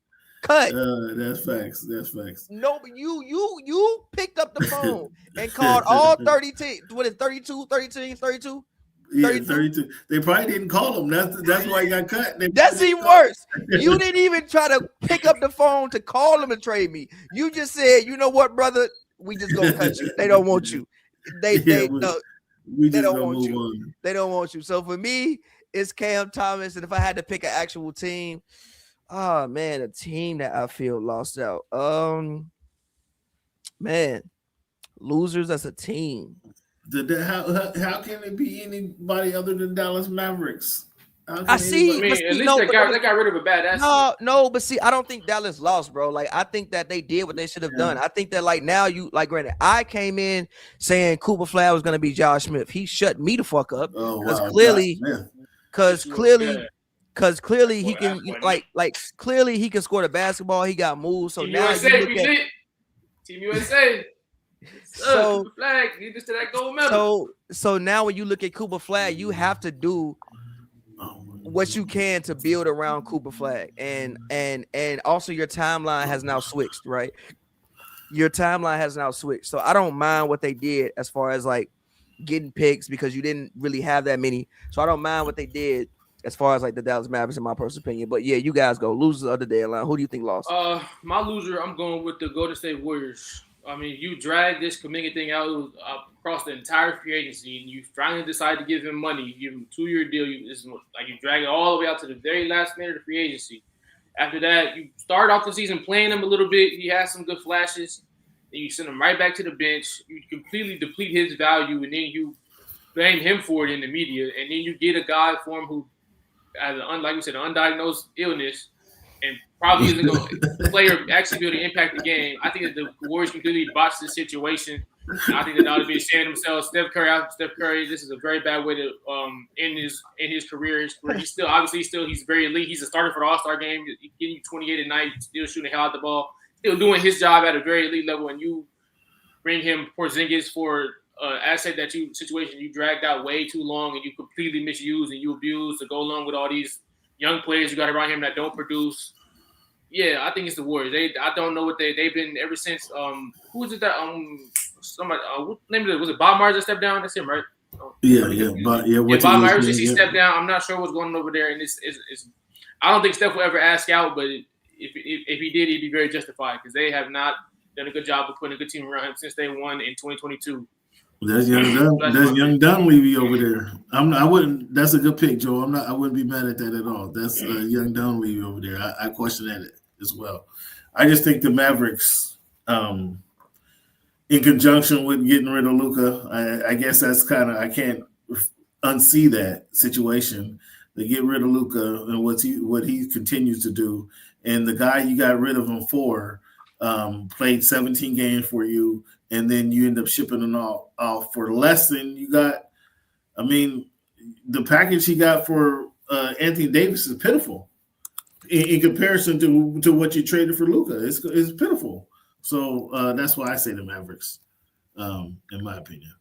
Cut. That's facts. No, but you picked up the phone and called all 30 teams. What is 32? 32? Yeah, 32. They probably didn't call him. That's why he got cut. That's even worse. You didn't even try to pick up the phone to call him and trade me. You just said, you know what, brother? We just gonna cut you. They don't want you. They don't want you. On. They don't want you. So for me, it's Cam Thomas. And if I had to pick an actual team. Oh man, a team that I feel lost out. Man, losers as a team. How can it be anybody other than Dallas Mavericks? I see. At least they got rid of a bad ass. No, but see, I don't think Dallas lost, bro. Like, I think that they did what they should have done. I think that, like, now granted, I came in saying Cooper Flag was gonna be Josh Smith. He shut me the fuck up because clearly he can clearly he can score the basketball. He got moves. So Team now USA, you look at Team USA. So Flag, lead us to that gold medal. So now when you look at Cooper Flag, you have to do what you can to build around Cooper Flag, and also your timeline has now switched, right? Your timeline has now switched. So I don't mind what they did as far as like getting picks because you didn't really have that many. So I don't mind what they did as far as like the Dallas Mavericks, in my personal opinion. But yeah, you guys go. Losers of the deadline. Who do you think lost? My loser, I'm going with the Golden State Warriors. I mean, you dragged this Kuminga thing out across the entire free agency, and you finally decided to give him money. You give him a 2-year deal. You drag it all the way out to the very last minute of the free agency. After that, you start off the season playing him a little bit. He has some good flashes. Then you send him right back to the bench. You completely deplete his value, and then you blame him for it in the media. And then you get a guy for him who has, like we said, an undiagnosed illness and probably isn't going to play or actually be able to impact the game. I think that the Warriors completely botched this situation. I think that ought to be ashamed of themselves. Steph Curry, this is a very bad way to end his career. He's very elite. He's a starter for the All-Star game. He's getting you 28 a night, still shooting the hell out the ball, still doing his job at a very elite level, and you bring him Porzingis for asset situation you dragged out way too long and you completely misused and you abused to go along with all these young players you got around him that don't produce. Yeah, I think it's the Warriors. I don't know what they've been ever since. Who was it that somebody what name was it? Bob Myers that stepped down? That's him, right? Bob Myers just stepped down. I'm not sure what's going on over there, and it's I don't think Steph will ever ask out, but if he did, he'd be very justified because they have not done a good job of putting a good team around him since they won in 2022. That's young Dunleavy over there. I wouldn't. That's a good pick, Joe. I wouldn't be mad at that at all. That's young Dunleavy over there. I question that as well. I just think the Mavericks, in conjunction with getting rid of Luka, I guess that's I can't unsee that situation. They get rid of Luka and what he continues to do, and the guy you got rid of him for played 17 games for you. And then you end up shipping them off for less than you got. I mean, the package he got for Anthony Davis is pitiful in comparison to what you traded for Luka. It's pitiful. So that's why I say the Mavericks, in my opinion.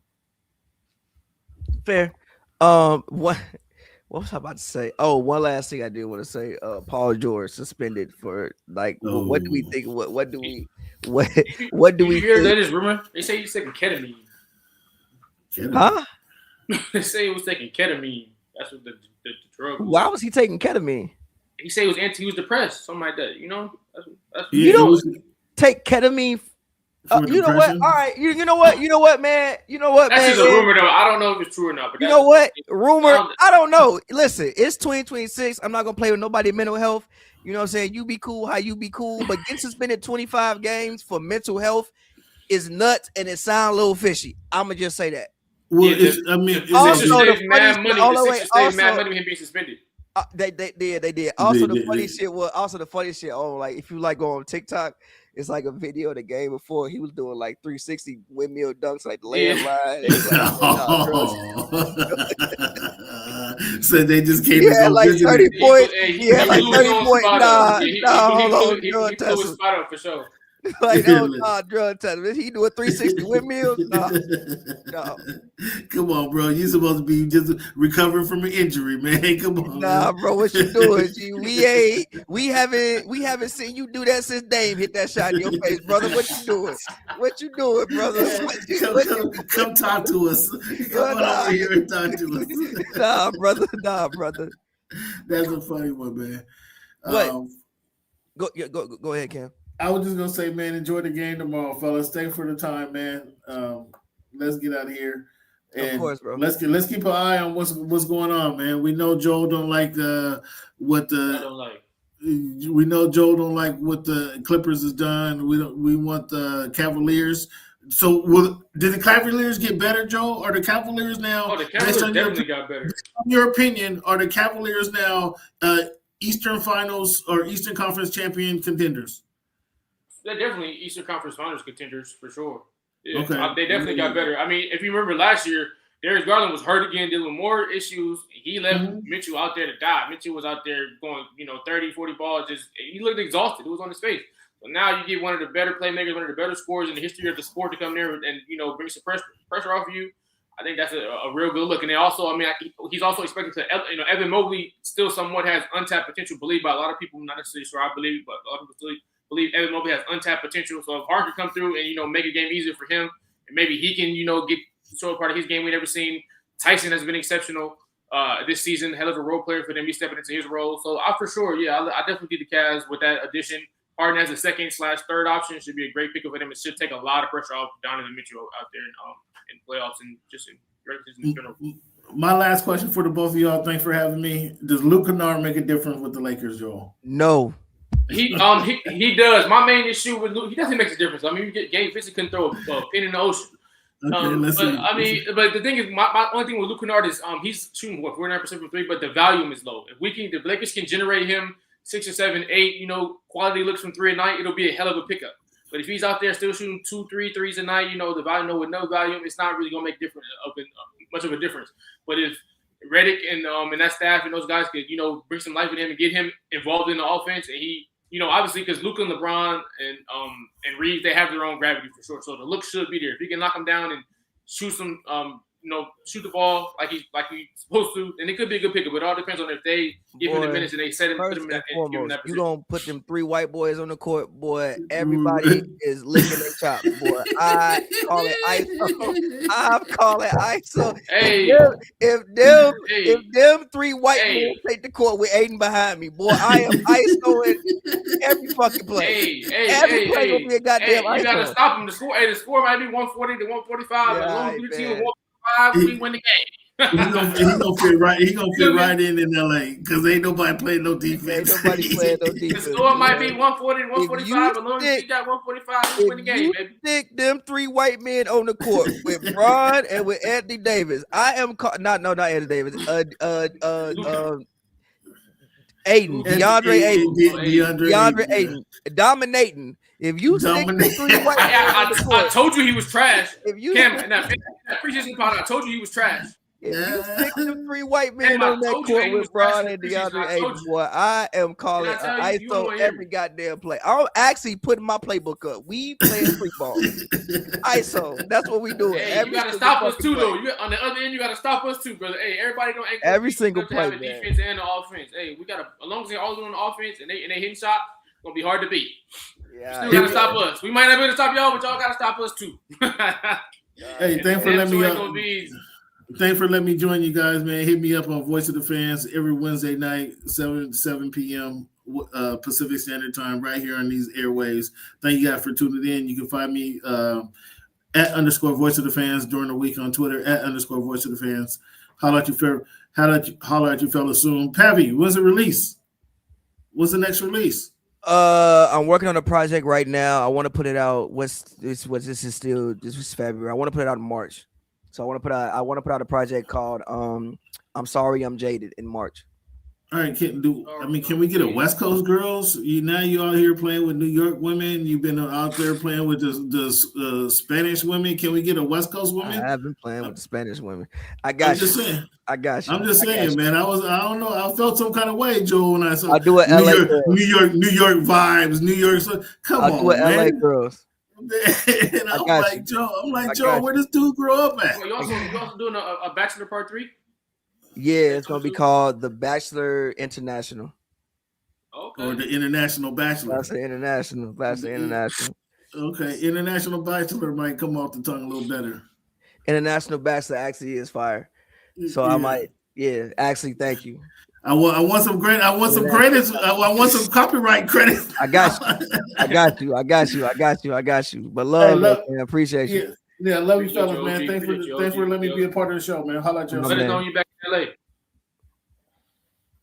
Fair. What was I about to say? Oh, one last thing I did want to say. Paul George suspended for what do we think? What do we hear that is rumor? They say he's taking ketamine. Huh? They say he was taking ketamine. That's what the drug was. Why was he taking ketamine? He said he was depressed, something like that. You know, that's you don't take ketamine. You know what? All right. You know what? You know what, man? You know what, that's man? That's just a rumor, though. I don't know if it's true or not. But you know what? Rumor? I don't know. Listen, it's 2026. I'm not gonna play with nobody's mental health. You know what I'm saying? You be cool how you be cool, but getting suspended 25 games for mental health is nuts, and it sounds a little fishy. I'm gonna just say that. Well, yeah, also the mad money. The Sixers saved mad money with him being suspended. They did. Also, the funny shit was like if you like go on TikTok, it's like a video of the game before he was doing like 360 windmill dunks, like the landline. So they just came. Yeah, like 30 points. Yeah, like 30 points. Nah, hold on. He blew his spot up for sure. Like drug test. He do a 360 windmill? No. Come on, bro. You supposed to be just recovering from an injury, man. Come on. Nah, bro. What you doing? We haven't seen you do that since Dame hit that shot in your face, brother. What you doing? What you doing, brother? Come talk to us. Come on over here and talk to us. Nah, brother. That's a funny one, man. Go ahead, Cam. I was just gonna say, man, enjoy the game tomorrow, fellas. Thanks for the time, man. Let's get out of here. And of course, bro. Let's keep an eye on what's going on, man. We know Joe don't like what the Clippers has done. We want the Cavaliers. So did the Cavaliers get better, Joe? Are the Cavaliers now? Oh, the Cavaliers definitely got better. In your opinion, are the Cavaliers now Eastern Finals or Eastern Conference champion contenders? They're definitely Eastern Conference Finals contenders for sure. Yeah, okay. They definitely got better. I mean, if you remember last year, Darius Garland was hurt again, dealing with more issues. He left Mitchell out there to die. Mitchell was out there going, 30, 40 balls. He looked exhausted. It was on his face. So now you get one of the better playmakers, one of the better scorers in the history of the sport to come there and bring some pressure off of you. I think that's a real good look. And then also, I mean, he's also expected to, Evan Mobley still somewhat has untapped potential, believed by a lot of people. I'm not necessarily sure I believe, but a lot of people still believe Evan Mobley has untapped potential. So if Hart can come through and, make a game easier for him, and maybe he can, get sort of part of his game we've never seen. Tyson has been exceptional this season, hell of a role player for them. He's stepping into his role. So I for sure, I definitely get the Cavs with that addition. Harden as a second/third option should be a great pickup for them. It should take a lot of pressure off Donovan Mitchell out there in playoffs and just in regular season in general. My last question for the both of y'all. Thanks for having me. Does Luke Kennard make a difference with the Lakers, Joel? No. He does. My main issue with Luke, he definitely makes a difference. I mean, you get Gabe Vincent can throw a pin in the ocean. Okay, but the thing is, my only thing with Luke Kennard is he's shooting 49% from three, but the volume is low. If the Lakers can generate him 6 or 7, 8, quality looks from 3 a night, it'll be a hell of a pickup. But if he's out there still shooting 2, 3 threes a night, the volume with no volume, it's not really gonna make much of a difference. But if Redick and that staff and those guys could bring some life in him and get him involved in the offense, and he obviously because Luka and LeBron and Reeves, they have their own gravity for sure. So the look should be there. If he can knock them down and shoot some shoot the ball like he's supposed to, then it could be a good pickup. But it all depends on if they give him the minutes and they set him, put him in that position. You gonna put them 3 white boys on the court, boy. Everybody is licking their chops, boy. I call it ISO. Hey, if them 3 white men take the court with Aiden behind me, boy, I am ISOing every fucking play. Every play gonna be a goddamn ISO. You gotta stop him. The score might be 140 to 145. As long as you team 145, we win the game. He gonna fit right. He gonna fit right in LA because ain't nobody playing no defense. Ain't nobody playing no defense. The score might be 140 to 145. As long as you got 145, we win the game, baby. Stick them 3 white men on the court with Bron and with Anthony Davis. I am not Anthony Davis. Aiden, DeAndre Aiden, dominating. If you stick the 3 white men on the court, I told you he was trash. If you appreciation part, I told you he was trash. If you stick the 3 white men on that court with Bron and DeAndre Aiden, boy, I am calling ISO every goddamn play. I'm actually putting my playbook up. We playing free ball. ISO. That's what we doing. Hey, you gotta stop us too, though. On the other end, you gotta stop us too, brother. Hey, everybody don't every single play, have a defense and the offense. Hey, we gotta, as long as they all doing the offense and they hitting shots, it's gonna be hard to beat. Yeah, you still gotta stop us. We might not be able to stop y'all, but y'all gotta stop us too. Hey, thanks for letting me Thanks for letting me join you guys, man. Hit me up on Voice of the Fans every Wednesday night, 7 p.m. Pacific Standard Time, right here on these airwaves. Thank you guys for tuning in. You can find me at _ Voice of the Fans during the week on Twitter, at _ Voice of the Fans. Holler at you fellas soon. Pavy, when's it release? What's the next release? I'm working on a project right now. I want to put it out. This is February. I want to put it out in March. So I want to put out a project called I'm Sorry I'm Jaded in March. All right, can we get a West Coast girls? You out here playing with New York women. You've been out there playing with the Spanish women. Can we get a West Coast woman? I have been playing with the Spanish women. I got you. I got you. I'm just saying, man. I don't know. I felt some kind of way, Joe, when I saw New York vibes, New York. So, come on, man. LA girls. And I'm like, Joe, where does dude grow up at? You also doing a Bachelor Part 3? Yeah, it's gonna be called the Bachelor International. Okay. Or the International Bachelor. That's the Bachelor International. Okay, International Bachelor might come off the tongue a little better. International Bachelor actually is fire. So I might, actually, thank you. I want some credits. I want some copyright credits. I got you. But love, man, appreciate you. Yeah, I love you, fellas, man. Thanks for letting me be a part of the show, man. Holla at you. Let us know you back in LA.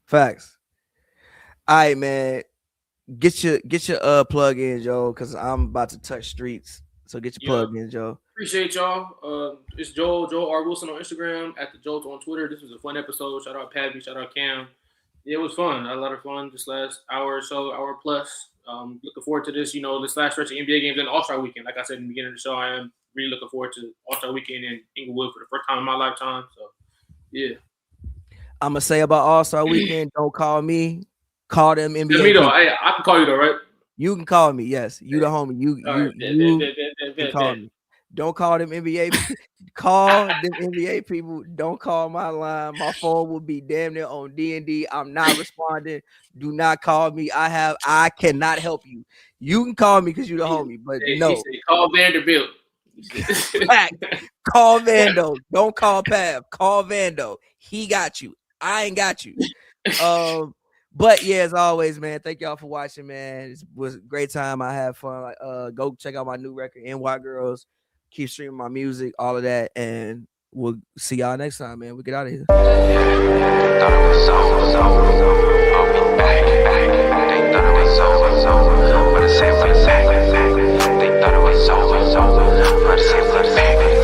Facts. All right, man. Get your plug in, Joe, because I'm about to touch streets. So get your plug in, Joe. Appreciate y'all. It's Joel R. Wilson on Instagram, at the Jolt on Twitter. This was a fun episode. Shout out Pavy, shout out Cam. Yeah, it was fun. I had a lot of fun this last hour or so, hour plus. Looking forward to this, this last stretch of NBA games and All-Star Weekend. Like I said in the beginning of the show, I am really looking forward to All-Star Weekend in Inglewood for the first time in my lifetime. So, yeah. I'm going to say about All-Star Weekend, don't call me. Call them NBA. Me though. Hey, I can call you though, right? You can call me, yes. You the homie. You can call me. Don't call them NBA. Call them NBA people. Don't call my line. My phone will be damn near on D&D. I'm not responding. Do not call me. I cannot help you. You can call me because you the homie, but no. Call Vanderbilt. Call Vando. Don't call Pav. Call Vando. He got you. I ain't got you. But yeah, as always, man, thank y'all for watching, man. It was a great time. I had fun. Go check out my new record, NY Girls. Keep streaming my music, all of that, and we'll see y'all next time, man. We get out of here. Thought it was I'll be back. They thought it was but I said, they thought it was but I said,